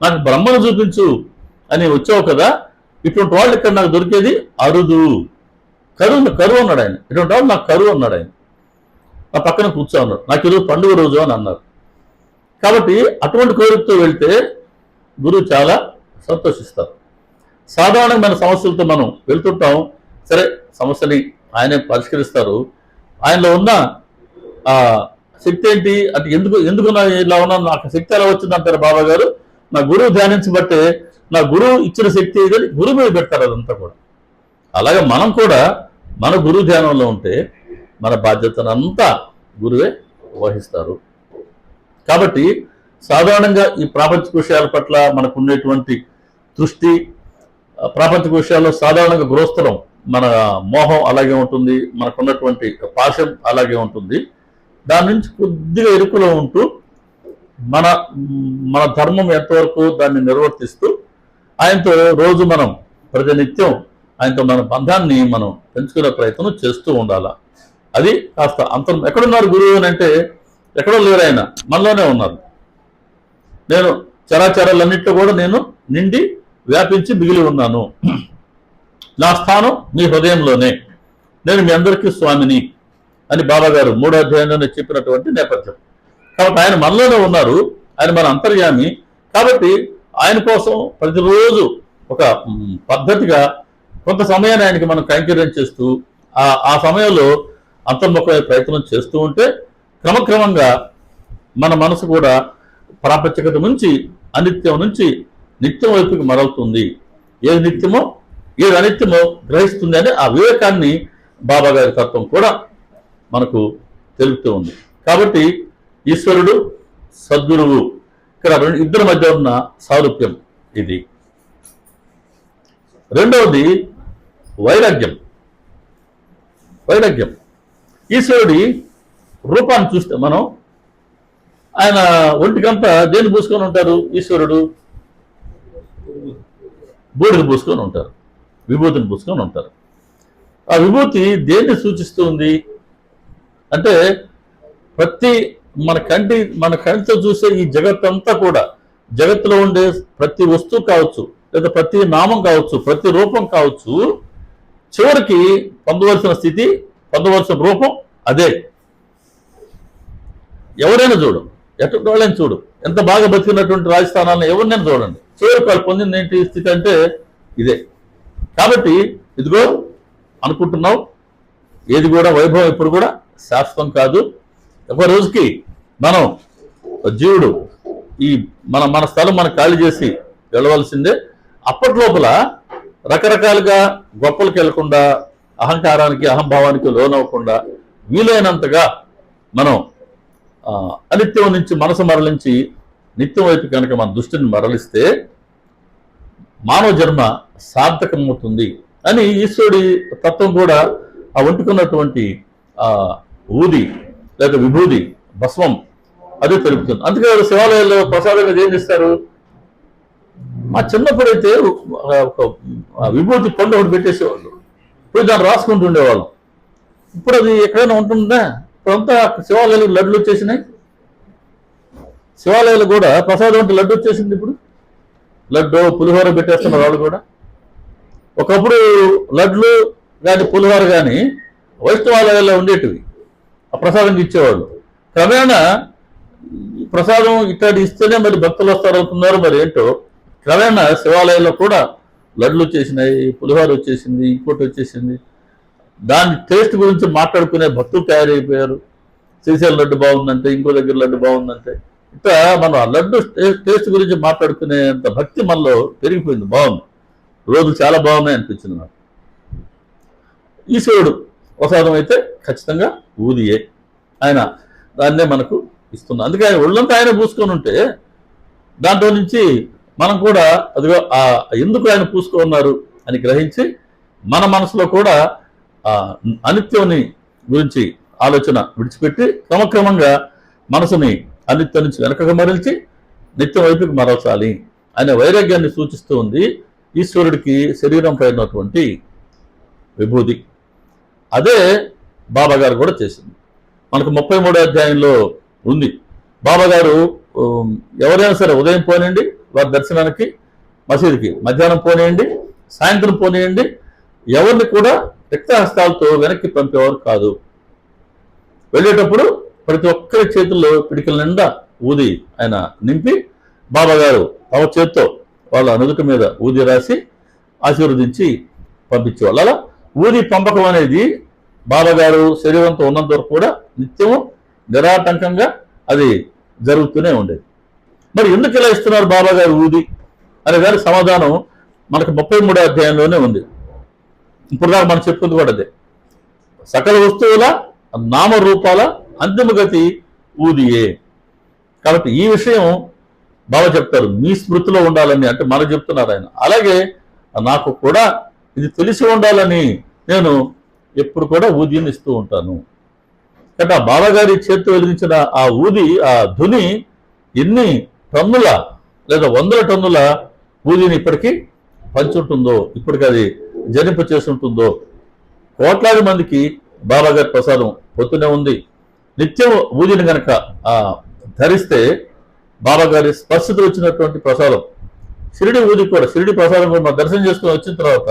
నాకు బ్రహ్మను చూపించు అని వచ్చావు కదా, ఇటువంటి వాళ్ళు ఇక్కడ నాకు దొరికేది అరుదు. కరువు అన్నాడు ఆయన. ఇటువంటి వాళ్ళు నాకు కరువు అన్నాడు ఆయన. నా పక్కన కూర్చో అన్నాడు. నాకు ఈరోజు పండుగ రోజు అని అన్నారు. కాబట్టి అటువంటి కోరికతో వెళ్తే గురువు చాలా సంతోషిస్తారు. సాధారణమైన సమస్యలతో మనం వెళ్తుంటాం, సరే సమస్యని ఆయనే పరిష్కరిస్తారు. ఆయనలో ఉన్న శక్తి ఏంటి అంటే, ఎందుకు ఇలా ఉన్నాను, నాకు శక్తి ఎలా వచ్చింది అంటారు బాబా గారు. నా గురువు ధ్యానించబట్టే, నా గురువు ఇచ్చిన శక్తి ఇదని గురువు మీద పెడతారు అదంతా కూడా. అలాగే మనం కూడా మన గురువు ధ్యానంలో ఉంటే మన బాధ్యతనంతా గురువే వహిస్తారు. కాబట్టి సాధారణంగా ఈ ప్రాపంచిక విషయాల పట్ల మనకు ఉండేటువంటి దృష్టి, ప్రాపంచిక విషయాల్లో సాధారణంగా గృహస్థలం మన మోహం అలాగే ఉంటుంది, మనకున్నటువంటి పాశం అలాగే ఉంటుంది. దాని నుంచి కొద్దిగా ఇరుకులో ఉంటూ మన మన ధర్మం ఎంతవరకు దాన్ని నిర్వర్తిస్తూ ఆయనతో రోజు మనం ప్రతినిత్యం ఆయనతో మన బంధాన్ని మనం పెంచుకునే ప్రయత్నం చేస్తూ ఉండాలి. అది కాస్త అంతరం. ఎక్కడున్నారు గురువు అని అంటే ఎక్కడో లేరు, ఆయన మనలోనే ఉన్నారు. నేను చరాచరాలన్నింటిలో కూడా నేను నిండి వ్యాపించి మిగిలి ఉన్నాను, నా స్థానం మీ హృదయంలోనే, నేను మీ అందరికీ స్వామిని అని బాబాగారు 3వ అధ్యాయంలోనే చెప్పినటువంటి నేపథ్యం. కాబట్టి ఆయన మనలోనే ఉన్నారు, ఆయన మన అంతర్యామి. కాబట్టి ఆయన కోసం ప్రతిరోజు ఒక పద్ధతిగా కొంత సమయాన్ని ఆయనకి మనం కైంకర్యం చేస్తూ ఆ సమయంలో అంతర్ముఖమయ్యే ప్రయత్నం చేస్తూ ఉంటే క్రమక్రమంగా మన మనసు కూడా ప్రాపంచికత నుంచి, అనిత్యం నుంచి నిత్యం వైపుకి మరలుతుంది. ఏది నిత్యమో ఏది అనిత్యమో గ్రహిస్తుంది అనే ఆ వివేకాన్ని బాబాగారి తత్వం కూడా మనకు తెలుపుతూ ఉంది. కాబట్టి ఈశ్వరుడు, సద్గురువు, ఇక్కడ ఇద్దరి మధ్య ఉన్న సారూప్యం ఇది. రెండవది వైరాగ్యం. ఈశ్వరుడి రూపాన్ని చూస్తే మనం, ఆయన ఒంటికంతా దేన్ని పూసుకొని ఉంటారు? ఈశ్వరుడు బూడిద పూసుకొని ఉంటారు, విభూతిని పూసుకొని ఉంటారు. ఆ విభూతి దేన్ని సూచిస్తుంది అంటే, మన కంటితో చూసే ఈ జగత్తంతా కూడా, జగత్తులో ఉండే ప్రతి వస్తువు కావచ్చు, లేదా ప్రతి నామం కావచ్చు, ప్రతి రూపం కావచ్చు, చివరికి పొందవలసిన స్థితి, పొందవలసిన రూపం అదే. ఎవరైనా చూడు, ఎటువంటి వాళ్ళని చూడు, ఎంత బాగా బతికినటువంటి రాజస్థానాలను ఎవరినైనా చూడండి, చివరికి వాళ్ళు పొందింది ఏంటి స్థితి అంటే ఇదే. కాబట్టి ఇదిగో అనుకుంటున్నావు, ఏది కూడా వైభవం ఎప్పుడు కూడా శాశ్వతం కాదు. ఒక రోజుకి మనం జీవుడు ఈ మన స్థలం మనం ఖాళీ చేసి వెళ్ళవలసిందే. అప్పట్లోపల రకరకాలుగా గొప్పలకు వెళ్లకుండా, అహంకారానికి అహంభావానికి లోనవ్వకుండా వీలైనంతగా మనం అనిత్యం నుంచి మనసు మరలించి నిత్యం వైపు కనుక మన దృష్టిని మరలిస్తే మానవ జన్మ సార్థకమవుతుంది అని ఈశ్వరుడి తత్వం కూడా ఆ ఒంటుకున్నటువంటి ఊది లేక విభూది భస్మం అదే తెలుపుతుంది. అందుకే శివాలయాల్లో ప్రసాదంగా ఏం చేస్తారు? మా చిన్నప్పుడైతే ఒక విభూతి పండు ఒకటి పెట్టేసేవాళ్ళు, ఇప్పుడు దాన్ని రాసుకుంటూ ఉండేవాళ్ళం. ఇప్పుడు అది ఎక్కడైనా ఉంటుందా? ఇప్పుడంతా శివాలయాలు లడ్లు వచ్చేసినాయి, శివాలయాలు కూడా ప్రసాదం అంటే లడ్డు వచ్చేసింది. ఇప్పుడు లడ్డు పులిహోర పెట్టేస్తున్నారు వాళ్ళు కూడా. ఒకప్పుడు లడ్లు కానీ పులిహోర కానీ వైష్ణవాలయాల్లో ఉండేటివి, ఆ ప్రసాదం ఇచ్చేవాళ్ళు. క్రమేణా ప్రసాదం ఇట్లాంటి ఇస్తేనే మరి భక్తులు వస్తారు అవుతున్నారు, మరి ఏంటో క్రమేణా శివాలయాల్లో కూడా లడ్లు వచ్చేసినాయి, పులిహోర వచ్చేసింది, ఇంకోటి వచ్చేసింది. దాని టేస్ట్ గురించి మాట్లాడుకునే భక్తులు తయారైపోయారు. శ్రీశైలం లడ్డు బాగుందంటే, ఇంకో దగ్గర లడ్డు బాగుందంటే, ఇట్లా మనం ఆ లడ్డు టేస్ట్ గురించి మాట్లాడుకునేంత భక్తి మనలో పెరిగిపోయింది. బాగుంది, రోజులు చాలా బాగున్నాయి అనిపించింది నాకు. ఈశ్వరుడు ప్రసాదం అయితే ఖచ్చితంగా ఊదియే, ఆయన దాన్నే మనకు ఇస్తున్నాం. అందుకే ఆయన ఒళ్ళంతా ఆయన పూసుకొని ఉంటే దాంట్లో నుంచి మనం కూడా అదిగో ఎందుకు ఆయన పూసుకున్నారు అని గ్రహించి మన మనసులో కూడా అనిత్యాన్ని గురించి ఆలోచన విడిచిపెట్టి క్రమక్రమంగా మనసుని అనిత్యం నుంచి వెనకగా మరల్చి నిత్యం వైపుకి మరల్చాలి అనే వైరాగ్యాన్ని సూచిస్తూ ఉంది ఈశ్వరుడికి శరీరం పైనటువంటి విభూతి. అదే బాబాగారు కూడా చేసింది. మనకు 33వ అధ్యాయంలో ఉంది. బాబాగారు ఎవరైనా సరే ఉదయం పోనీయండి వారి దర్శనానికి మసీదుకి, మధ్యాహ్నం పోనీయండి, సాయంత్రం పోనీయండి, ఎవరిని కూడా రిక్తహస్తాలతో వెనక్కి పంపేవారు కాదు. వెళ్ళేటప్పుడు ప్రతి ఒక్కరి చేతుల్లో పిడికల నిండా ఊది ఆయన నింపి బాబాగారు తమ చేత్తో వాళ్ళ నుదుటి మీద ఊది రాసి ఆశీర్వదించి పంపించేవాళ్ళు. అలా ఊది పంపకం అనేది బాబాగారు శరీరంతో ఉన్నంత వరకు కూడా నిత్యము నిరాటంకంగా అది జరుగుతూనే ఉండేది. మరి ఎందుకు ఇలా ఇస్తున్నారు బాబాగారు ఊది అనే దాని సమాధానం మనకు 33వ అధ్యాయంలోనే ఉంది. ఇప్పుడు దాకా మనం చెప్పుకుంది కూడా అదే. సకల వస్తువుల నామరూపాల అంతిమ గతి ఊదియే. కాబట్టి ఈ విషయం బాబా చెప్తారు, మీ స్మృతిలో ఉండాలని, అంటే మనకు చెప్తున్నారు ఆయన. అలాగే నాకు కూడా ఇది తెలిసి ఉండాలని నేను ఎప్పుడు కూడా ఊదిని ఇస్తూ ఉంటాను. కాబట్టి ఆ బాబాగారి చేతితో వెలిగించిన ఆ ఊది, ఆ ధుని ఎన్ని టన్నుల లేదా 100 టన్నుల ఊదిని ఇప్పటికీ పంచుంటుందో, ఇప్పటికి అది జనింప చేస్తుంటుందో. కోట్లాది మందికి బాబాగారి ప్రసాదం పోతూనే ఉంది. నిత్యం ఊదిని కనుక ధరిస్తే బాబాగారి స్పర్శతో వచ్చినటువంటి ప్రసాదం, షిరిడి ఊది కూడా, షిరిడి ప్రసాదం కూడా మనం దర్శనం చేసుకుని వచ్చిన తర్వాత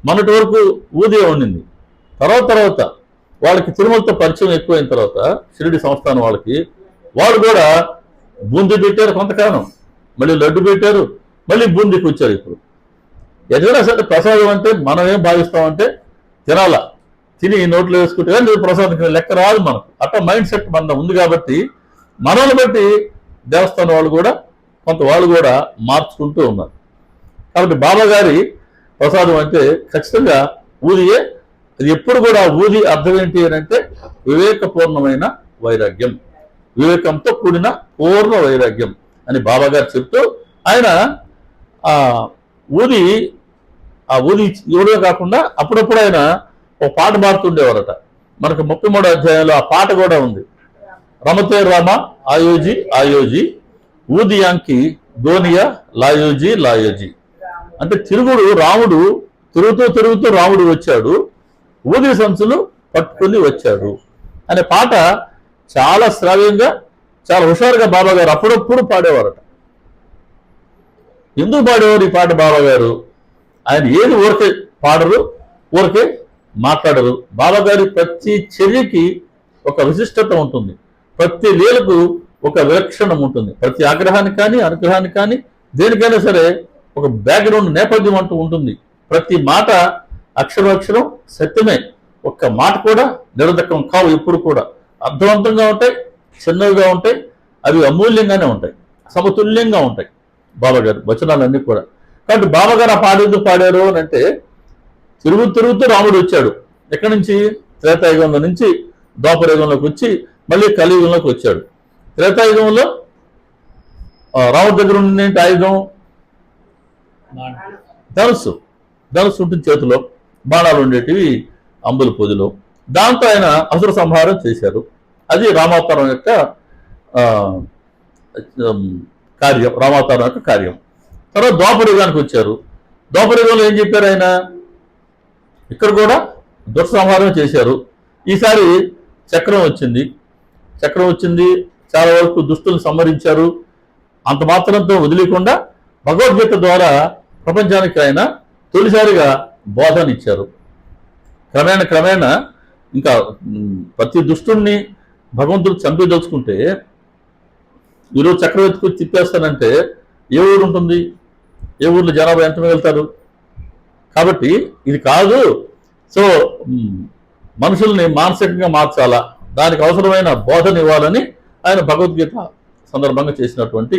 మొన్నటి వరకు ఊదే ఉండింది. తర్వాత వాళ్ళకి తిరుమలతో పరిచయం ఎక్కువైన తర్వాత షిరిడి సంస్థానం వాళ్ళకి, వాళ్ళు కూడా బూందీ పెట్టారు కొంతకాలం, మళ్ళీ లడ్డు పెట్టారు, మళ్ళీ బూందీకి వచ్చారు. ఇప్పుడు ఎదురైనా సరే ప్రసాదం అంటే మనం ఏం భావిస్తామంటే తినాలా, తిని నోట్లో వేసుకుంటే కానీ ప్రసాదం లెక్క రాదు మనకు. అట్లా మైండ్ సెట్ మన ఉంది. కాబట్టి మనల్ని బట్టి దేవస్థానం వాళ్ళు కూడా కొంత వాళ్ళు కూడా మార్చుకుంటూ ఉన్నారు. కాబట్టి బాబాగారి ప్రసాదం అంటే ఖచ్చితంగా ఊదియే. అది ఎప్పుడు కూడా ఊది అర్థం ఏంటి అని అంటే వివేకపూర్ణమైన వైరాగ్యం, వివేకంతో కూడిన పూర్ణ వైరాగ్యం అని బాబాగారు చెప్తూ ఆయన ఆ ఊది ఇవ్వడమే కాకుండా అప్పుడప్పుడు ఆయన ఒక పాట పాడుతుండేవారట. మనకు 33వ అధ్యాయంలో ఆ పాట కూడా ఉంది. రమతే రామ ఆయోజి ఆయోజి ఊదియాంకి గోనియా లాయోజి లాయోజి. అంటే రాముడు తిరుగుతూ రాముడు వచ్చాడు, ఊది సంచులు పట్టుకుని వచ్చాడు అనే పాట చాలా శ్రావ్యంగా, చాలా హుషారుగా బాబాగారు అప్పుడప్పుడు పాడేవారట. ఎందుకు పాడేవారు ఈ పాట బాబాగారు? ఆయన ఏది ఊరికే పాడరు, ఊరికే మాట్లాడరు. బాబాగారి ప్రతి చర్యకి ఒక విశిష్టత ఉంటుంది, ప్రతి లీలకు ఒక విలక్షణం ఉంటుంది. ప్రతి ఆగ్రహానికి కానీ అనుగ్రహానికి కానీ దేనికైనా సరే ఒక బ్యాక్గ్రౌండ్ నేపథ్యం అంటూ ఉంటుంది. ప్రతి మాట అక్షరం సత్యమే, ఒక్క మాట కూడా నిరర్ధకం కావు. ఎప్పుడు కూడా అర్థవంతంగా ఉంటాయి, చిన్నవిగా ఉంటాయి, అవి అమూల్యంగానే ఉంటాయి, సమతుల్యంగా ఉంటాయి బాబాగారు వచనాలన్నీ కూడా. కాబట్టి బాబాగారు ఆ పాట ఎందుకు పాడారు అని అంటే తిరుగుతూ రాముడు వచ్చాడు. ఎక్కడి నుంచి? త్రేతాయుగంలో నుంచి ద్వాపరయుగంలోకి వచ్చి మళ్ళీ కలియుగంలోకి వచ్చాడు. త్రేతాయుగంలో రాముడి దగ్గర ఉండేంటి ఆయుధం? ధనుస్సు ఉంటుంది చేతిలో, బాణాలు ఉండేటివి అంబుల పొదిలో. దాంతో ఆయన అసుర సంహారం చేశారు. అది రామావతారం యొక్క కార్యం, రామావతారం యొక్క కార్యం. తర్వాత ద్వాపరయుగానికి వచ్చారు. ద్వాపరయుగంలో ఏం చెప్పారు ఆయన? ఇక్కడ కూడా దుష్ట సంహారం చేశారు. ఈసారి చక్రం వచ్చింది, చాలా వరకు దుష్టులను సంహరించారు. అంత మాత్రంతో వదిలేకుండా భగవద్గీత ద్వారా ప్రపంచానికి ఆయన తొలిసారిగా బోధనిచ్చారు. క్రమేణా ఇంకా ప్రతి దుష్టుణ్ణి భగవంతుడు చంపేదలుచుకుంటే ఈరోజు చక్రవర్తికి తిప్పేస్తానంటే ఏ ఊరు ఉంటుంది? ఏ ఊర్లో జనాభా ఎంత మిగులుతారు? కాబట్టి ఇది కాదు. సో మనుషుల్ని మానసికంగా మార్చాలా, దానికి అవసరమైన బోధన ఇవ్వాలని ఆయన భగవద్గీత సందర్భంగా చేసినటువంటి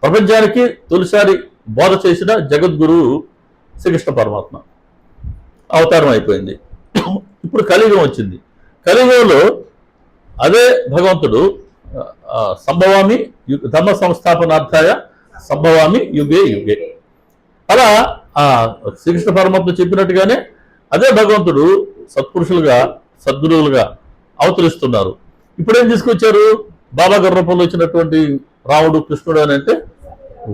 ప్రపంచానికి తొలిసారి బోధ చేసిన జగద్గురువు శ్రీకృష్ణ పరమాత్మ అవతారం అయిపోయింది. ఇప్పుడు కలియుగం వచ్చింది. కలియుగంలో అదే భగవంతుడు సంభవామి ధర్మ సంస్థాపనార్థాయ సంభవామి యుగే యుగే, అలా శ్రీకృష్ణ పరమాత్మ చెప్పినట్టుగానే అదే భగవంతుడు సత్పురుషులుగా సద్గురువులుగా అవతరిస్తున్నారు. ఇప్పుడేం తీసుకొచ్చారు? బాబా గారి రూపంలో వచ్చినటువంటి రాముడు కృష్ణుడు అని అంటే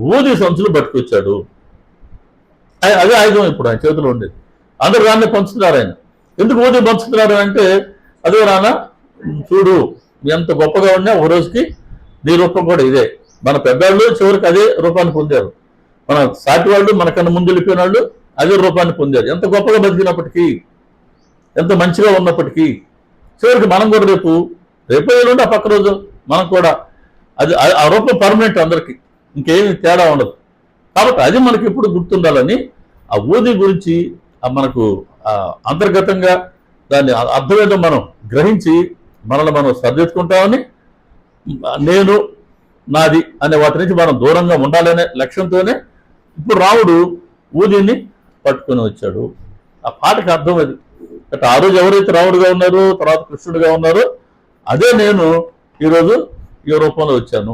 ఊది సంచులు పట్టుకొచ్చాడు. అదే ఆయుధం ఇప్పుడు ఆయన చేతిలో ఉండేది. అందరు దాన్ని పంచుతున్నారు. ఆయన ఎందుకు ఊది పంచుతున్నారు అంటే, అదే నాన్న చూడు ఎంత గొప్పగా ఉన్నా ఒక రోజుకి నీ రూపం కూడా ఇదే. మన పెద్దవాళ్ళు చివరికి అదే రూపాన్ని పొందారు. మన సాటి వాళ్ళు మనకన్నా ముందు వెళ్ళిపోయిన వాళ్ళు అదే రూపాన్ని పొందారు. ఎంత గొప్పగా బతికినప్పటికీ, ఎంత మంచిగా ఉన్నప్పటికీ చివరికి మనం కూడా రేపు ఎల్లుండి ఆ పక్క రోజు మనం కూడా అది ఆ రూపం పర్మనెంట్, అందరికీ ఇంకేమి తేడా ఉండదు. కాబట్టి అది మనకి ఎప్పుడు గుర్తుండాలని ఆ ఊది గురించి మనకు అంతర్గతంగా దాన్ని అర్థమేదో మనం గ్రహించి మనల్ని మనం సరిదిద్దుకుంటామని, నేను నాది అనే వాటి నుంచి మనం దూరంగా ఉండాలనే లక్ష్యంతోనే ఇప్పుడు రాముడు ఊదిని పట్టుకొని వచ్చాడు. ఆ పాటకి అర్థం అది. అంటే ఆ రోజు ఎవరైతే రాముడుగా ఉన్నారో, తర్వాత కృష్ణుడిగా ఉన్నారో, అదే నేను ఈరోజు ఈ రూపంలో వచ్చాను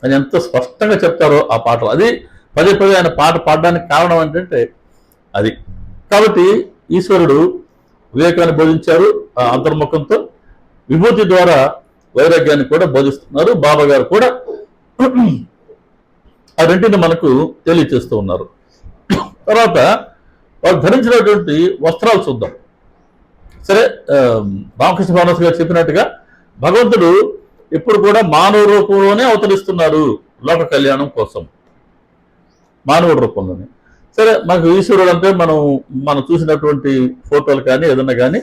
అని ఎంత స్పష్టంగా చెప్తారో ఆ పాటలు. అది పదే పదే ఆయన పాట పాడడానికి కారణం ఏంటంటే అది. కాబట్టి ఈశ్వరుడు వివేకాన్ని బోధించారు ఆ అంతర్ముఖంతో, విభూతి ద్వారా వైరాగ్యాన్ని కూడా బోధిస్తున్నారు. బాబా గారు కూడా ఆ రెంటిని మనకు తెలియచేస్తూ ఉన్నారు. తర్వాత వాళ్ళు ధరించినటువంటి వస్త్రాలు చూద్దాం. సరే, రామకృష్ణ పరమహంస గారు చెప్పినట్టుగా భగవంతుడు ఎప్పుడు కూడా మానవ రూపంలోనే అవతరిస్తున్నారు లోక కళ్యాణం కోసం, మానవుడి రూపంలోనే. సరే, మనకు ఈశ్వరుడు అంటే మనం చూసినటువంటి ఫోటోలు కానీ ఏదన్నా కానీ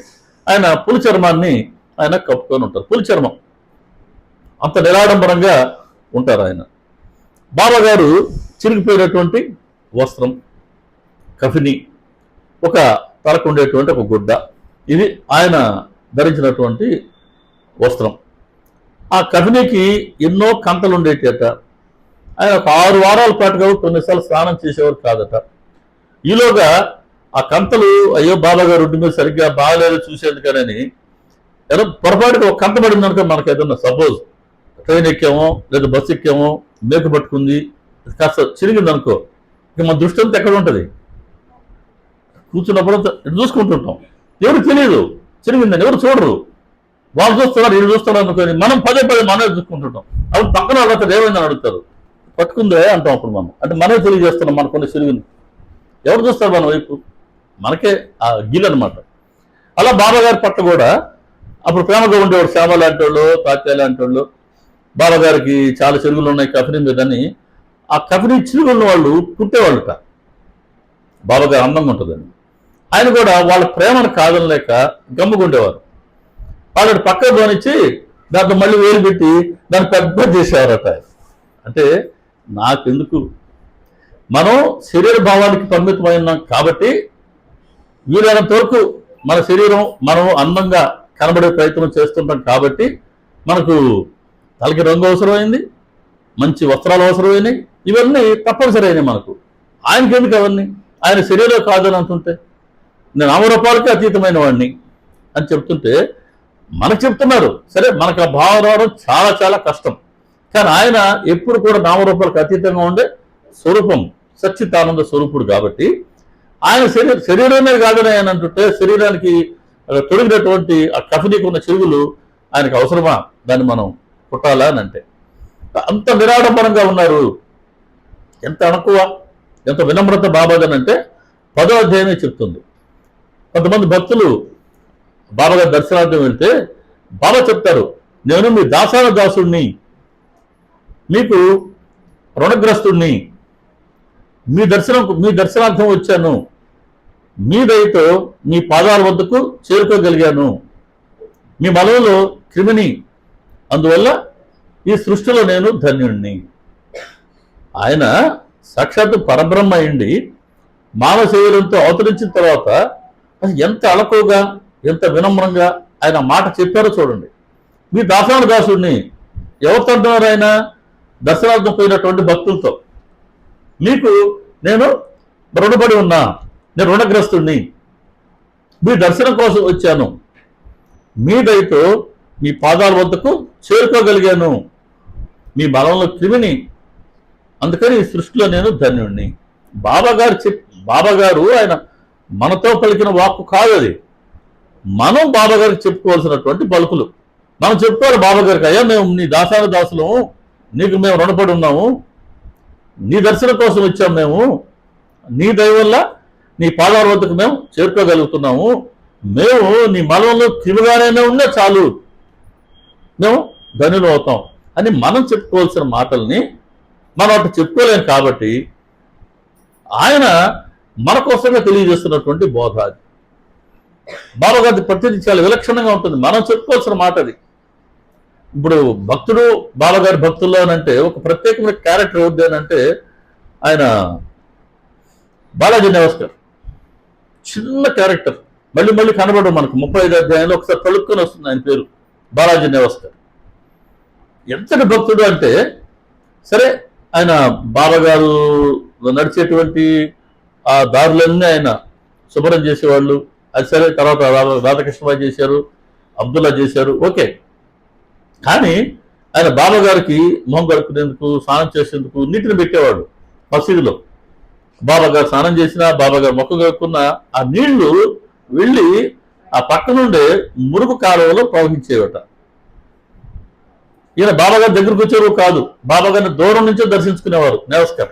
ఆయన పులి చర్మాన్ని ఆయన కప్పుకొని ఉంటారు. పులి చర్మం అంత నిరాడంబరంగా ఉంటారు ఆయన. బాబా గారు చిరిగిపోయినటువంటి వస్త్రం, కఫిని, ఒక తలకు ఉండేటువంటి ఒక గుడ్డ, ఇది ఆయన ధరించినటువంటి వస్త్రం. ఆ కఫినికి ఎన్నో కంతలు ఉండేటట. ఆయన ఒక 6 వారాల పాటుగా కొన్నిసార్లు స్నానం చేసేవారు కాదట. ఈలోగా ఆ కంతలు, అయ్యో బాబా గారు ఒడ్డు మీద సరిగ్గా బాగాలేదు చూసేందుకనని ఏదో పొరపాటుగా ఒక కంత పడింది అనుకో, మనకు ఏదన్నా సపోజ్ ట్రైన్ ఎక్కామో లేదా బస్సు ఎక్కామో, మేకు పట్టుకుంది, కాస్త చిరిగింది అనుకో, ఇక మన దృష్టి అంతా ఎక్కడ ఉంటుంది? కూర్చున్నప్పుడు ఇటు చూసుకుంటుంటాం. ఎవరు తెలియదు చిరిగిందని, ఎవరు చూడరు. వాళ్ళు చూస్తున్నారు, వీళ్ళు చూస్తున్నారు అనుకొని మనం పదే మనమే చూసుకుంటుంటాం. అప్పుడు పక్కన వాళ్ళతో ఏమైందని అడుగుతారు, పట్టుకుందే అంటాం. అప్పుడు మనం అంటే మనమే తెలియజేస్తున్నాం మన కొన్ని చిరిగింది. ఎవరు చూస్తారు మన వైపు? మనకే ఆ గిల్ అనమాట. అలా బాబా గారి పట్ల కూడా అప్పుడు ప్రేమగా ఉండేవాడు. శ్యామ లాంటి వాళ్ళు, తాత్య లాంటి వాళ్ళు, బాబా గారికి చాలా చెరుగులు ఉన్నాయి కఫిని మీదని. ఆ కఫిని చిరుగున్న వాళ్ళు పుట్టేవాళ్ళుట, బాబా గారు అందంగా ఉంటుందని. ఆయన కూడా వాళ్ళ ప్రేమను కాదనలేక గమ్ముకుండేవారు. వాళ్ళని పక్కకు పోనిచ్చి దాంట్లో మళ్ళీ వేలు పెట్టి దాన్ని పెద్ద చేసేవారట. అంటే నాకెందుకు, మనం శరీర భావానికి పరిమితమైనాం కాబట్టి వీలైనంత వరకు మన శరీరం మనం అందంగా కనబడే ప్రయత్నం చేస్తుంటాం. కాబట్టి మనకు తలకి రంగు అవసరమైంది, మంచి వస్త్రాలు అవసరమైనవి, ఇవన్నీ తప్పనిసరి అయినాయి మనకు. ఆయనకి ఎందుకు అవన్నీ? ఆయన శరీరం కాదని అంటుంటే, నేను నామరూపాలకే అతీతమైన వాడిని అని చెప్తుంటే మనకు చెప్తున్నారు. సరే, మనకు ఆ భావం రావడం చాలా చాలా కష్టం. కానీ ఆయన ఎప్పుడు కూడా నామరూపాలకు అతీతంగా ఉండే స్వరూపం, సచ్చితానంద స్వరూపుడు. కాబట్టి ఆయన శరీరమే కాదని ఆయన అంటుంటే, శరీరానికి తొడిగినటువంటి ఆ కఫినికి ఉన్న చెరుగులు ఆయనకు అవసరమా? దాన్ని మనం కుట్టాలా అని అంటే అంత నిరాడంబరంగా ఉన్నారు. ఎంత అణకువ, ఎంత వినమ్రత బాబాదని అంటే 10వ అధ్యాయమే చెప్తుంది. కొంతమంది భక్తులు బాబాగారి దర్శనార్థం వెళ్తే బాబా చెప్తారు, నేను మీ దాసుడిని, మీకు రుణగ్రస్తుడిని, మీ దర్శనార్థం వచ్చాను, మీ దయతో మీ పాదాల వద్దకు చేరుకోగలిగాను, మీ మనలో క్రిమిని, అందువల్ల ఈ సృష్టిలో నేను ధన్యుణ్ణి. ఆయన సాక్షాత్తు పరబ్రహ్మ అయింది మానవ శరీరంతో అవతరించిన తర్వాత ఎంత అలకుగా, ఎంత వినమ్రంగా ఆయన మాట చెప్పారో చూడండి. మీ దాసుడిని ఎవరితో అంటున్నారు? ఆయన దర్శనార్థం పోయినటువంటి భక్తులతో. మీకు నేను రుణపడి ఉన్నా, నేను రుణగ్రస్తుడిని, మీ దర్శనం కోసం వచ్చాను, మీ దయతో మీ పాదాల వద్దకు చేరుకోగలిగాను, మీ బలంలో క్రిమిని, అందుకని ఈ సృష్టిలో నేను ధన్యుణ్ణి. బాబాగారు ఆయన మనతో పలికిన వాక్కు కాదు అది. మనం బాబాగారికి చెప్పుకోవాల్సినటువంటి పలుకులు మనం చెప్పుకోవాలి బాబాగారికి. అయ్యా, మేము నీ దాసులం, నీకు మేము రుణపడి ఉన్నాము, నీ దర్శనం కోసం వచ్చాము, మేము నీ దయ వల్ల నీ పాదాల వద్దకు మేము చేరుకోగలుగుతున్నాము, మేము నీ మలంలో క్రిమిగానే ఉన్నా చాలు, మేము ధనులు అవుతాం అని మనం చెప్పుకోవాల్సిన మాటల్ని మనం అటు చెప్పుకోలేము. కాబట్టి ఆయన మన కోసంగా తెలియజేస్తున్నటువంటి బోధ అది. బాబాగారి ప్రతిదీ చాలా విలక్షణంగా ఉంటుంది. మనం చెప్పుకోవాల్సిన మాట అది. ఇప్పుడు భక్తుడు బాబాగారి భక్తుల్లో అంటే ఒక ప్రత్యేకమైన క్యారెక్టర్ ఎవరిది అంటే ఆయన బాలాజీ నెవస్కర్. చిన్న క్యారెక్టర్, మళ్ళీ కనబడడం మనకు 35 అధ్యాయంలో ఒకసారి తలుక్కుని వస్తుంది ఆయన పేరు, బాలాజీ నెవస్కర్. ఎంతటి భక్తుడు అంటే, సరే ఆయన బాబాగారు నడిచేటువంటి ఆ దారులన్నీ ఆయన శుభ్రం చేసేవాళ్ళు, అది సరే. తర్వాత రాధాకృష్ణబాయి చేశారు, అబ్దుల్లా చేశారు, ఓకే. కానీ ఆయన బాబాగారికి మొహం గడుపుకునేందుకు, స్నానం చేసేందుకు నీటిని పెట్టేవాడు మసీదులో. బాబాగారు స్నానం చేసినా, బాబాగారు మొక్క కడుక్కున్న ఆ నీళ్లు వెళ్ళి ఆ పక్క నుండే మురుగు కాలువలో ప్రవహించేవట. ఈయన బాబాగారి దగ్గరకు వచ్చేవారు కాదు, బాబాగారిని దూరం నుంచే దర్శించుకునేవారు నెవస్కర్.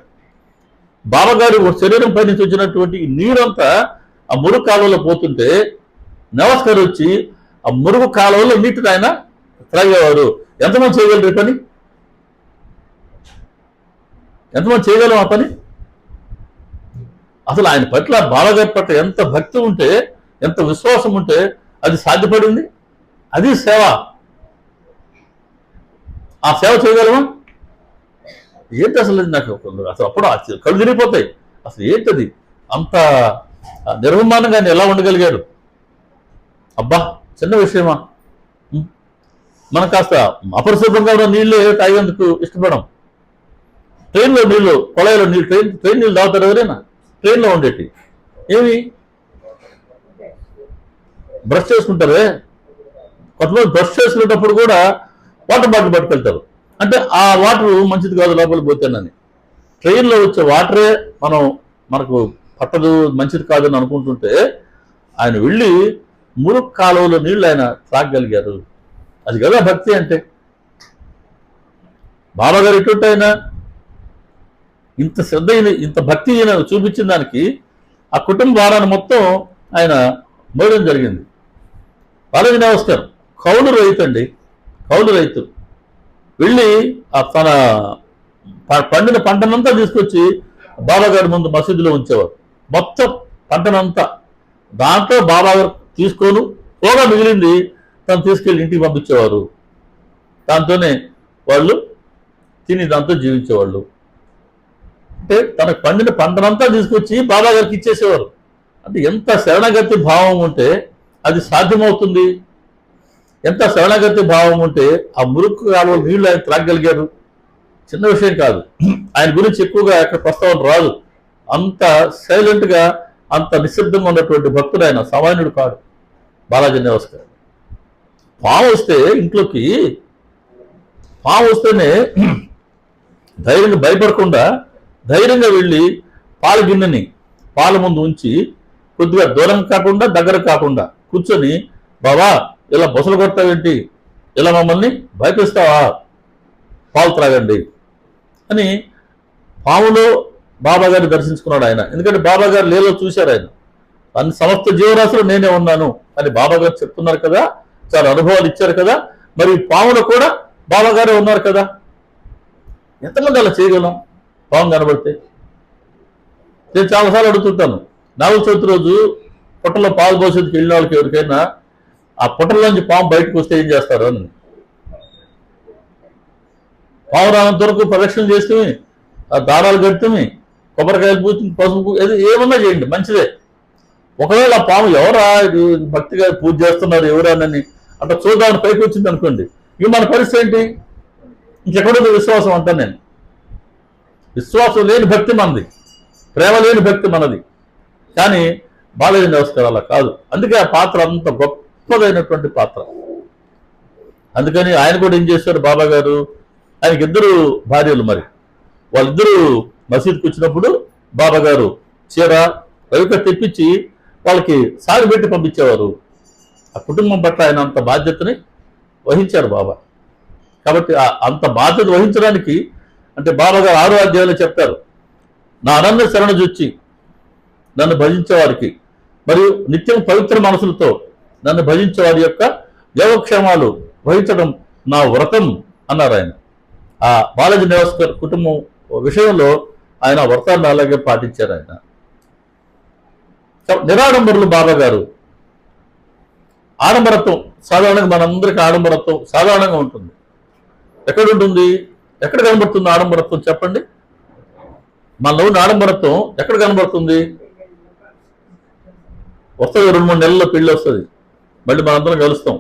బాబాగారి శరీరం పై నుంచి వచ్చినటువంటి నీరంతా ఆ మురుగు కాలువలో పోతుంటే నెవస్కర్ వచ్చి ఆ మురుగు కాలువలో నీటిని ఆయన త్రాగేవారు. ఎంతమంది చేయగలరు ఈ పని? ఎంతమంది చేయగలం ఆ పని? అసలు ఆయన పట్ల, బాబాగారి పట్ల ఎంత భక్తి ఉంటే, ఎంత విశ్వాసం ఉంటే అది సాధ్యపడింది. అది సేవ. ఆ సేవ చేయగలమా? ఏంటి అసలు? నాకు అసలు అప్పుడు కళ్ళు తిరిగిపోతాయి. అసలు ఏంటది? అంత నిర్వమానంగా ఆయన ఎలా ఉండగలిగాడు? అబ్బా, చిన్న విషయమా? మనం కాస్త అపరిశుభ్రంగా ఉన్న నీళ్ళే తాగేందుకు ఇష్టపడం. ట్రైన్లో నీళ్ళు, కొళాయిలో నీళ్ళు, ట్రైన్ నీళ్ళు తాగుతారు ఎవరైనా? ట్రైన్లో ఉండేటి ఏమి బ్రష్ చేసుకుంటారే, కొంతమంది బ్రష్ చేసుకునేటప్పుడు కూడా వాటర్ బాటిల్ పట్టుకెళ్తారు. అంటే ఆ వాటర్ మంచిది కాదు లోపలికి పోతేనని. ట్రైన్లో వచ్చే వాటరే మనకు పట్టదు, మంచిది కాదని అనుకుంటుంటే ఆయన వెళ్ళి మురుగు కాలువలో నీళ్లు ఆయన తాగగలిగారు. అది కదా భక్తి అంటే. బాబాగారు ఎటువంటి ఆయన ఇంత శ్రద్ధ, ఇంత భక్తి చూపించిన దానికి ఆ కుటుంబ వారాన్ని మొత్తం ఆయన మోయడం జరిగింది. బాలాజీ నెవస్కర్ కౌలు రైతు అండి, కౌలు రైతు. వెళ్ళి తన పండిన పంటనంతా తీసుకొచ్చి బాబాగారి ముందు మసీదులో ఉంచేవారు. మొత్తం పంటనంతా దాంట్లో బాబాగారు తీసుకోను, పోగా మిగిలింది తను తీసుకెళ్ళి ఇంటికి పంపించేవారు. దాంతోనే వాళ్ళు తిని దాంతో జీవించేవాళ్ళు. అంటే తనకు పండిన పంటనంతా తీసుకొచ్చి బాబాగారికి ఇచ్చేసేవారు. అంటే ఎంత శరణగతి భావం ఉంటే అది సాధ్యమవుతుంది. ఎంత శరణగతి భావం ఉంటే ఆ మురుకు కాలువలో నీళ్లు ఆయన త్రాగగలిగారు. చిన్న విషయం కాదు. ఆయన గురించి ఎక్కువగా ఎక్కడ ప్రస్తావన రాదు. అంత సైలెంట్గా, అంత నిశ్శబ్దంగా ఉన్నటువంటి భక్తుడు ఆయన, సామాన్యుడు కాదు బాలాజీ నెవస్కర్. పాము వస్తే ఇంట్లోకి, పాము వస్తేనే ధైర్యంగా, భయపడకుండా ధైర్యంగా వెళ్ళి పాల గిన్నెని పాల ముందు ఉంచి కొద్దిగా దూరం కాకుండా దగ్గర కాకుండా కూర్చొని, బాబా ఇలా బొసలు కొడతావేంటి, ఇలా మమ్మల్ని భయపిస్తావా, పాలు త్రాగండి అని పాములో బాబాగారిని దర్శించుకున్నాడు ఆయన. ఎందుకంటే బాబాగారు లీలలో చూశారు ఆయన. అన్ని సమస్త జీవరాశులు నేనే ఉన్నాను అని బాబాగారు చెప్తున్నారు కదా, చాలా అనుభవాలు ఇచ్చారు కదా. మరి పాములో కూడా బాబాగారే ఉన్నారు కదా. ఎంతమంది అలా చేయగలం పాము కనబడితే? నేను చాలాసార్లు అడుగుతుంటాను, నాగుల చవితి రోజు పుట్టలో పాలు పోసేందుకు వెళ్ళిన వాళ్ళకి ఎవరికైనా ఆ పుట్టలోంచి పాము బయటకు వస్తే ఏం చేస్తారు అని. పాము రానంత వరకు ప్రదక్షిణ చేస్తే, ఆ దారాలు కడితే, కొబ్బరికాయలు పూసి, పసుపు ఏమన్నా చేయండి, మంచిదే. ఒకవేళ ఆ పాము ఎవరా భక్తిగా పూజ చేస్తున్నారు ఎవరానని అట్లా చూద్దామని పైకి వచ్చింది అనుకోండి, ఇవి మన పరిస్థితి ఏంటి? ఇంకెక్కడో విశ్వాసం అంటాను నేను. విశ్వాసం లేని భక్తి మనది, ప్రేమ లేని భక్తి మనది. కానీ బాలాజీ నమస్కారం అలా కాదు. అందుకే ఆ పాత్ర అంత గొప్పదైనటువంటి పాత్ర. అందుకని ఆయన కూడా ఏం చేశారు బాబా గారు, ఆయనకి 2 భార్యలు. మరి వాళ్ళిద్దరూ మసీద్కి వచ్చినప్పుడు బాబా గారు చీర రవిక తెప్పించి వాళ్ళకి సారి పెట్టి పంపించేవారు. ఆ కుటుంబం పట్ల ఆయన అంత బాధ్యతని వహించారు బాబా. కాబట్టి అంత బాధ్యత వహించడానికి అంటే బాబా గారు 6వ అధ్యాయంలో చెప్తారు, నా అనన్య శరణ జొచ్చి నన్ను భజించేవారికి మరియు నిత్యం పవిత్ర మనసులతో నన్ను భజించే వారి యొక్క యోగక్షేమాలు వహించడం నా వ్రతం అన్నారు ఆయన. ఆ బాలాజీ నమస్కర్ కుటుంబం విషయంలో ఆయన వ్రతాన్ని అలాగే పాటించారు ఆయన. నిరాడంబరులు బాబా గారు. ఆడంబరత్వం సాధారణంగా మనందరికీ ఆడంబరత్వం సాధారణంగా ఉంటుంది. ఎక్కడ ఉంటుంది? ఎక్కడ కనబడుతుంది ఆడంబరత్వం చెప్పండి? మనలో ఉన్న ఆడంబరత్వం ఎక్కడ కనబడుతుంది? వస్తుంది 2-3 నెలల్లో పెళ్ళి వస్తుంది, మళ్ళీ మనందరం కలుస్తాం.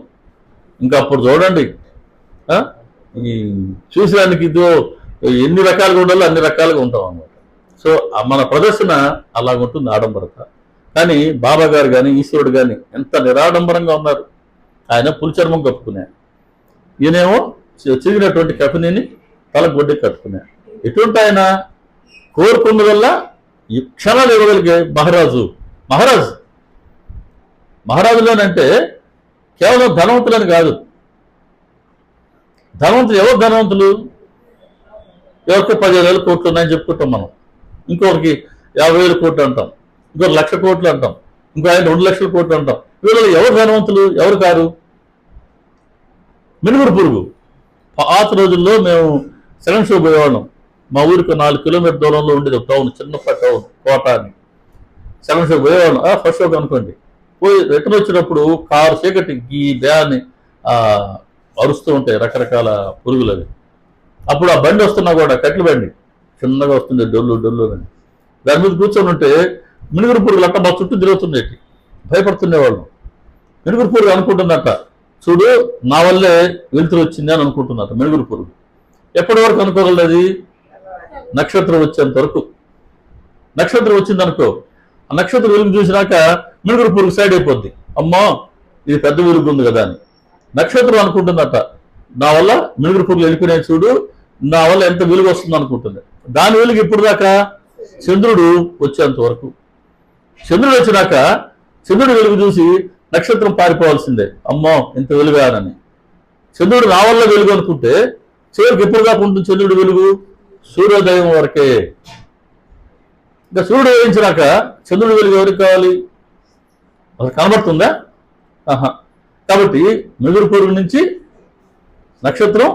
ఇంకా అప్పుడు చూడండి, ఈ చూసేదానికి ఇదో ఎన్ని రకాలుగా ఉండాలో అన్ని రకాలుగా ఉంటాం అన్నమాట. సో మన ప్రదర్శన అలాగుంటుంది ఆడంబరత. కానీ బాబా గారు కానీ ఈశ్వరుడు కానీ ఎంత నిరాడంబరంగా ఉన్నారు. ఆయన పులిచర్మం కప్పుకున్నాడు, ఈయనేమో చిరిగినటువంటి కఫనీని తలగొడ్డి కట్టుకున్నాడు. ఎటువంటి ఆయన కోరుకున్న వల్ల ఈ క్షణాలు ఇవ్వగలిగే మహారాజులోనంటే కేవలం ధనవంతులని కాదు. ధనవంతులు ఎవరు ధనవంతులు? ఎవరికి 15,000 కోట్లు ఉన్నాయని చెప్పుకుంటాం మనం, ఇంకొకరికి 50,000 కోట్లు అంటాం, ఇంకొక 1,00,000 కోట్లు అంటాం, ఇంకో ఆయన 2 లక్షల కోట్లు అంటాం. వీళ్ళు ఎవరు ధనవంతులు ఎవరు కారు? మినుగురు పురుగు. పాత రోజుల్లో మేము సెకండ్ షో పోయేవాళ్ళం. మా ఊరికి 4 కిలోమీటర్ దూరంలో ఉండేది టౌన్, చిన్నప్పటి టౌన్, కోట అని. Second show పోయేవాళ్ళం. ఫస్ట్ షోకి అనుకోండి. పోయి రిటర్న్ వచ్చినప్పుడు కారు చీకటి ఈ అని అరుస్తూ ఉంటాయి రకరకాల పురుగులు అవి. అప్పుడు ఆ బండి వస్తున్నా కూడా కట్టెల బండి చిన్నగా వస్తుంది, డొల్లు అని. దాని మీద కూర్చొని ఉంటే మినుగురు పురుగులు అట్ట మా చుట్టూ తిరుగుతుండేటి, భయపడుతుండేవాళ్ళం. మినుగురు పురుగు అనుకుంటున్నట్ట, చూడు నా వల్లే వెలుతురు వచ్చింది అని అనుకుంటున్నట్ట మినుగురు పురుగు. ఎప్పటి వరకు అనుకోగలది? నక్షత్రం వచ్చేంత వరకు. నక్షత్రం వచ్చిందనుకో, ఆ నక్షత్రం వెలుగు చూసినాక మినుగురు పురుగు సైడ్ అయిపోద్ది, అమ్మో ఇది పెద్ద వెలుగు ఉంది కదా అని. నక్షత్రం అనుకుంటుందట, నా వల్ల మినుగురు పురుగులు వెళ్ళిపోయినాయి చూడు, నా వల్ల ఎంత వెలుగు వస్తుంది అనుకుంటుంది. దాని వెలుగు ఇప్పుడు దాకా చంద్రుడు వచ్చేంత వరకు. చంద్రుడు వచ్చినాక చంద్రుడు వెలుగు చూసి నక్షత్రం పారిపోవాల్సిందే, అమ్మో ఇంత వెలుగానని. చంద్రుడు నా వల్ల వెలుగు అనుకుంటే చివరికి ఎప్పుడు దాకా ఉంటుంది చంద్రుడు వెలుగు? సూర్యోదయం వరకే. ఇంకా సూర్యుడు వేయించినాక చంద్రుడు వెలుగు ఎవరికి కావాలి? అసలు కనబడుతుందా? కాబట్టి మినుగురు పురుగు నుంచి నక్షత్రం,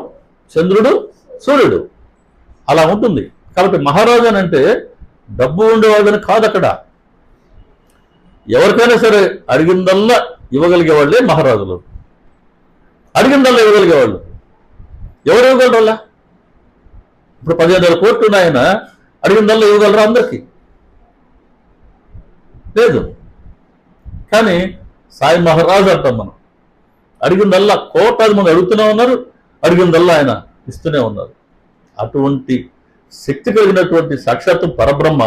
చంద్రుడు, సూర్యుడు అలా ఉంటుంది. కాబట్టి మహారాజు అని అంటే డబ్బు ఉండేవాళ్ళని కాదు. అక్కడ ఎవరికైనా సరే అడిగిందల్లా ఇవ్వగలిగే వాళ్ళే మహారాజులు. అడిగిందల్లా ఇవ్వగలిగేవాళ్ళు. ఎవరు ఇవ్వగలరా? ఇప్పుడు 15,000 కోట్లు ఉన్నాయన అడిగిందల్లా ఇవ్వగలరా? అందరికీ లేదు. కానీ సాయి మహారాజు అంటాం మనం. అడిగిందల్లా 1,00,00,000 మంది అడుగుతూనే ఉన్నారు, అడిగిందల్లా ఆయన ఇస్తూనే ఉన్నారు. అటువంటి శక్తి కలిగినటువంటి సాక్షాత్తు పరబ్రహ్మ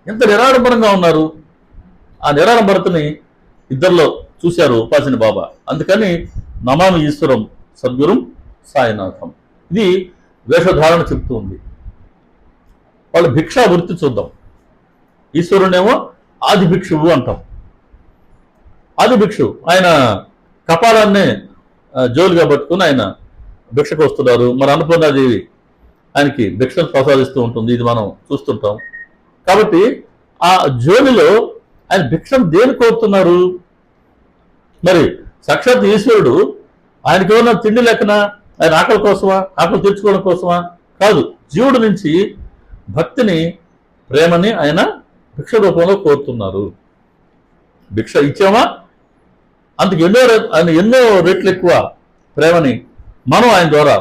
ఎంత నిరాడంబరంగా ఉన్నారు. ఆ నిరాడంబరతని ఇద్దరిలో చూశారు ఉపాసిని బాబా. అందుకని నమామి ఈశ్వరం సద్గురం సాయినాథం. ఇది వేషధారణ చెప్తూ ఉంది. వాళ్ళ భిక్షా వృత్తి చూద్దాం. ఈశ్వరునేమో ఆది భిక్షువు అంటాం. ఆది భిక్షువు ఆయన కపాలాన్నే జోలుగా పట్టుకుని ఆయన భిక్షకు వస్తున్నారు. మరి అన్నపూర్ణాదేవి ఆయనకి భిక్షను ప్రసాదిస్తూ ఉంటుంది, ఇది మనం చూస్తుంటాం. కాబట్టి ఆ జోలిలో ఆయన భిక్షను దేని కోరుతున్నారు? మరి సాక్షాత్ ఈశ్వరుడు ఆయనకి ఏమన్నా తిండి లెక్కన, ఆయన ఆకలి కోసమా, ఆకలి తెచ్చుకోవడం కోసమా కాదు. జీవుడి నుంచి భక్తిని, ప్రేమని ఆయన భిక్ష రూపంలో కోరుతున్నారు. భిక్ష ఇచ్చామా, అందుకు ఎన్నో రెట్లు ఎక్కువ ప్రేమని మనం ఆయన ద్వారా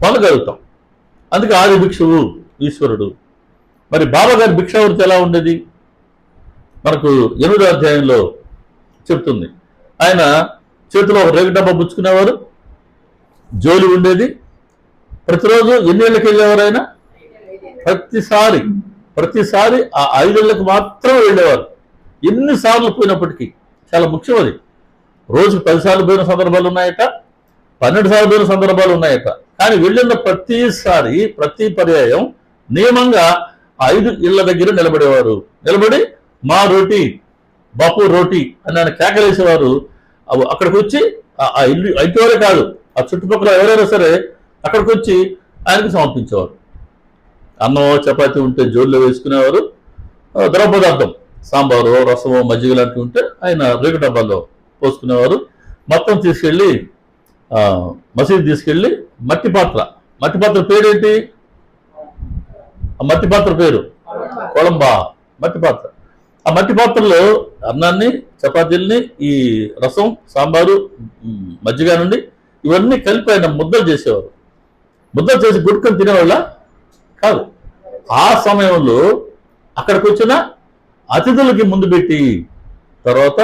పొందగలుగుతాం. అందుకే ఆది భిక్షువు ఈశ్వరుడు. మరి బాబా గారి భిక్షావృతి ఎలా ఉండేది మనకు 8వ అధ్యాయంలో చెప్తుంది. ఆయన చేతిలో ఒక రేగు డబ్బా పుచ్చుకునేవారు, జోలి ఉండేది. ప్రతిరోజు ఎన్నేళ్ళకి వెళ్ళేవారు ఆయన? ప్రతిసారి ఆ 5 ఏళ్ళకి మాత్రమే వెళ్ళేవారు. ఎన్నిసార్లు పోయినప్పటికీ చాలా ముఖ్యం అది. రోజుకు 10 సార్లు పోయిన సందర్భాలు ఉన్నాయట, 12 సార్లు పోయిన సందర్భాలు ఉన్నాయట. కానీ వెళ్ళిన ప్రతిసారి, ప్రతి పర్యాయం నియమంగా 5 ఇళ్ల దగ్గర నిలబడేవారు. నిలబడి మా రోటీ, బాపు రోటీ అని ఆయన కేకలేసేవారు. అక్కడికి వచ్చి ఆ ఇల్లు ఇంటివారే కాదు, ఆ చుట్టుపక్కల ఎవరైనా సరే అక్కడికి వచ్చి ఆయనకు సమర్పించేవారు. అన్నం చపాతీ ఉంటే జోలిలో వేసుకునేవారు. ద్రవ పదార్థం సాంబారు, రసము, మజ్జిగ లాంటివి ఉంటే ఆయన రేగు డబ్బాల్లో పోసుకునేవారు. మొత్తం తీసుకెళ్ళి మసీదు తీసుకెళ్ళి మట్టి పాత్ర పేరేంటి? ఆ మట్టి పాత్ర పేరు కొలంబా మట్టి పాత్ర. ఆ మట్టి పాత్రలో అన్నాన్ని, చపాతీల్ని, ఈ రసం, సాంబారు, మజ్జిగ నుండి ఇవన్నీ కలిపి ఆయన ముద్దలు చేసేవారు. ముద్దలు చేసి గుడ్కొని తినేవాళ్ళ కాదు. ఆ సమయంలో అక్కడికి వచ్చిన అతిథులకి ముందు పెట్టి తర్వాత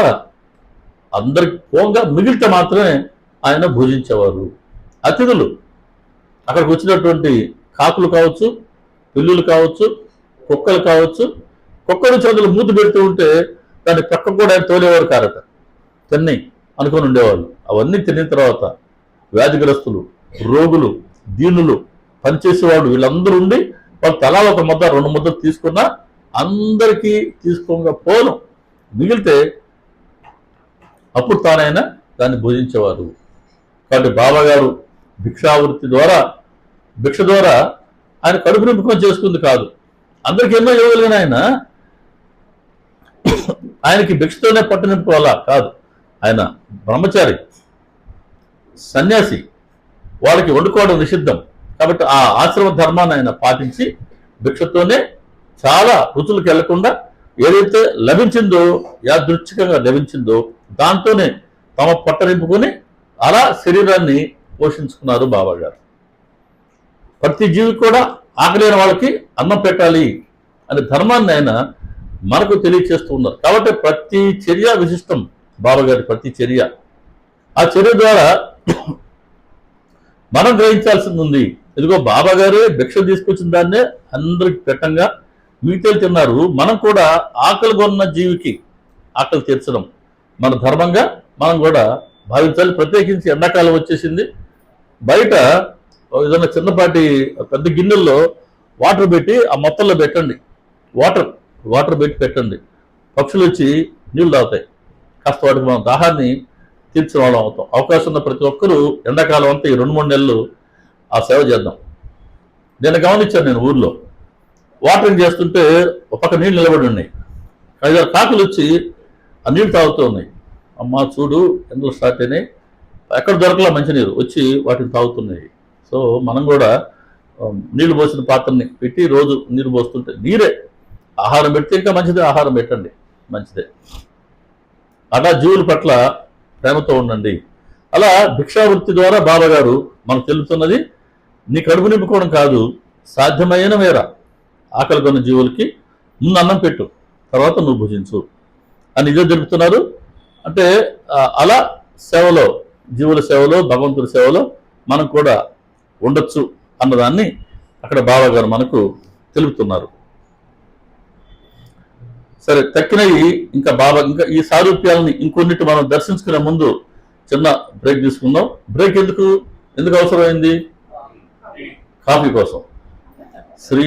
అందరికి పోగా మిగిలితే మాత్రమే ఆయన భుజించేవారు. అతిథులు అక్కడికి వచ్చినటువంటి కాకులు కావచ్చు, పిల్లులు కావచ్చు, కుక్కలు కావచ్చు. కుక్కలు చదువులు మూతి పెడుతూ ఉంటే దాన్ని పక్క కూడా ఆయన తోలేవారు కారట, తిన్ని అనుకొని ఉండేవాళ్ళు. అవన్నీ తిన్న తర్వాత వ్యాధిగ్రస్తులు, రోగులు, దీనులు, పనిచేసేవాడు వీళ్ళందరూ ఉండి వాళ్ళు తలా ఒక ముద్ద, 2 ముద్దలు తీసుకున్నా అందరికీ తీసుకోగా పోను మిగిలితే అప్పుడు తానైనా దాన్ని భోజించేవారు. కాబట్టి బాబా గారు భిక్షావృత్తి ద్వారా, భిక్ష ద్వారా ఆయన కడుపు నింపుకొని చేసుకుంది కాదు. అందరికి ఎన్నో ఇవ్వగలిగిన ఆయనకి భిక్షతోనే పట్టు నింపుకోవాలా కాదు. ఆయన బ్రహ్మచారి, సన్యాసి, వాళ్ళకి వండుకోవడం నిషిద్ధం. కాబట్టి ఆ ఆశ్రమ ధర్మాన్ని ఆయన పాటించి భిక్షతోనే చాలా రుచులకు వెళ్లకుండా ఏదైతే లభించిందో, యాదృచ్ఛికంగా లభించిందో దాంతోనే తమ పట్ట నింపుకొని అలా శరీరాన్ని పోషించుకున్నారు బాబా గారు. ప్రతి జీవి కూడా ఆకలేని వాళ్ళకి అన్నం పెట్టాలి అనే ధర్మాన్ని ఆయన మనకు తెలియచేస్తూ ఉన్నారు. కాబట్టి ప్రతి చర్య విశిష్టం బాబా గారి ప్రతి చర్య. ఆ చర్య ద్వారా మనం గ్రహించాల్సింది ఉంది. ఇదిగో బాబా గారే భిక్ష తీసుకొచ్చిన దాన్నే అందరికి పెట్టంగా మిగతా తిన్నారు. మనం కూడా ఆకలి కొన్న జీవికి ఆకలి తీర్చడం మన ధర్మంగా మనం కూడా భావించాలి. ప్రత్యేకించి ఎండాకాలం వచ్చేసింది. బయట ఏదైనా చిన్నపాటి పెద్ద గిన్నెల్లో వాటర్ పెట్టి ఆ మొత్తంలో పెట్టండి. వాటర్ పెట్టి పెట్టండి. పక్షులు వచ్చి నీళ్ళు తాగుతాయి. కాస్త వాటికి మనం దాహాన్ని తీర్చిన వాళ్ళం అవుతాం. అవకాశం ఉన్న ప్రతి ఒక్కరూ ఎండాకాలం అంతా ఈ 2-3 నెలలు ఆ సేవ చేద్దాం. నేను గమనించాను, నేను ఊర్లో వాటరింగ్ చేస్తుంటే ఒక పక్క నీళ్ళు నిలబడి ఉన్నాయి. 5-6 కాకులు వచ్చి ఆ నీళ్ళు తాగుతూ ఉన్నాయి. అమ్మ చూడు ఎండలు స్టార్ట్ అయినాయి, ఎక్కడ దొరకలా మంచినీరు, వచ్చి వాటిని తాగుతున్నాయి. సో మనం కూడా నీళ్లు పోసిన పాత్రని పెట్టి రోజు నీరు పోస్తుంటే, నీరే ఆహారం పెడితే ఇంకా మంచిదే, ఆహారం పెట్టండి మంచిదే. అలా జీవుల పట్ల ప్రేమతో ఉండండి. అలా భిక్షావృత్తి ద్వారా బాబా గారు మనకు తెలుపుతున్నది, నీ కడుపు నింపుకోవడం కాదు, సాధ్యమైన మేర ఆకలి కొన్న జీవులకి ముందు అన్నం పెట్టు, తర్వాత నువ్వు భుజించు అని ఇదే తెలుపుతున్నారు. అంటే అలా సేవలో, జీవుల సేవలో, భగవంతుడి సేవలో మనం కూడా ఉండొచ్చు అన్నదాన్ని అక్కడ బాబా గారు మనకు తెలుపుతున్నారు. సరే, తక్కినవి ఇంకా ఇంకా ఈ సారూప్యాలని ఇంకొన్నిటి మనం దర్శించుకునే ముందు చిన్న బ్రేక్ తీసుకుందాం. బ్రేక్ ఎందుకు అవసరమైంది? కాఫీ కోసం. శ్రీ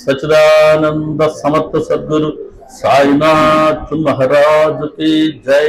సచిదానంద సమర్థ సద్గురు సాయినాథ్ మహారాజ్ కి జై.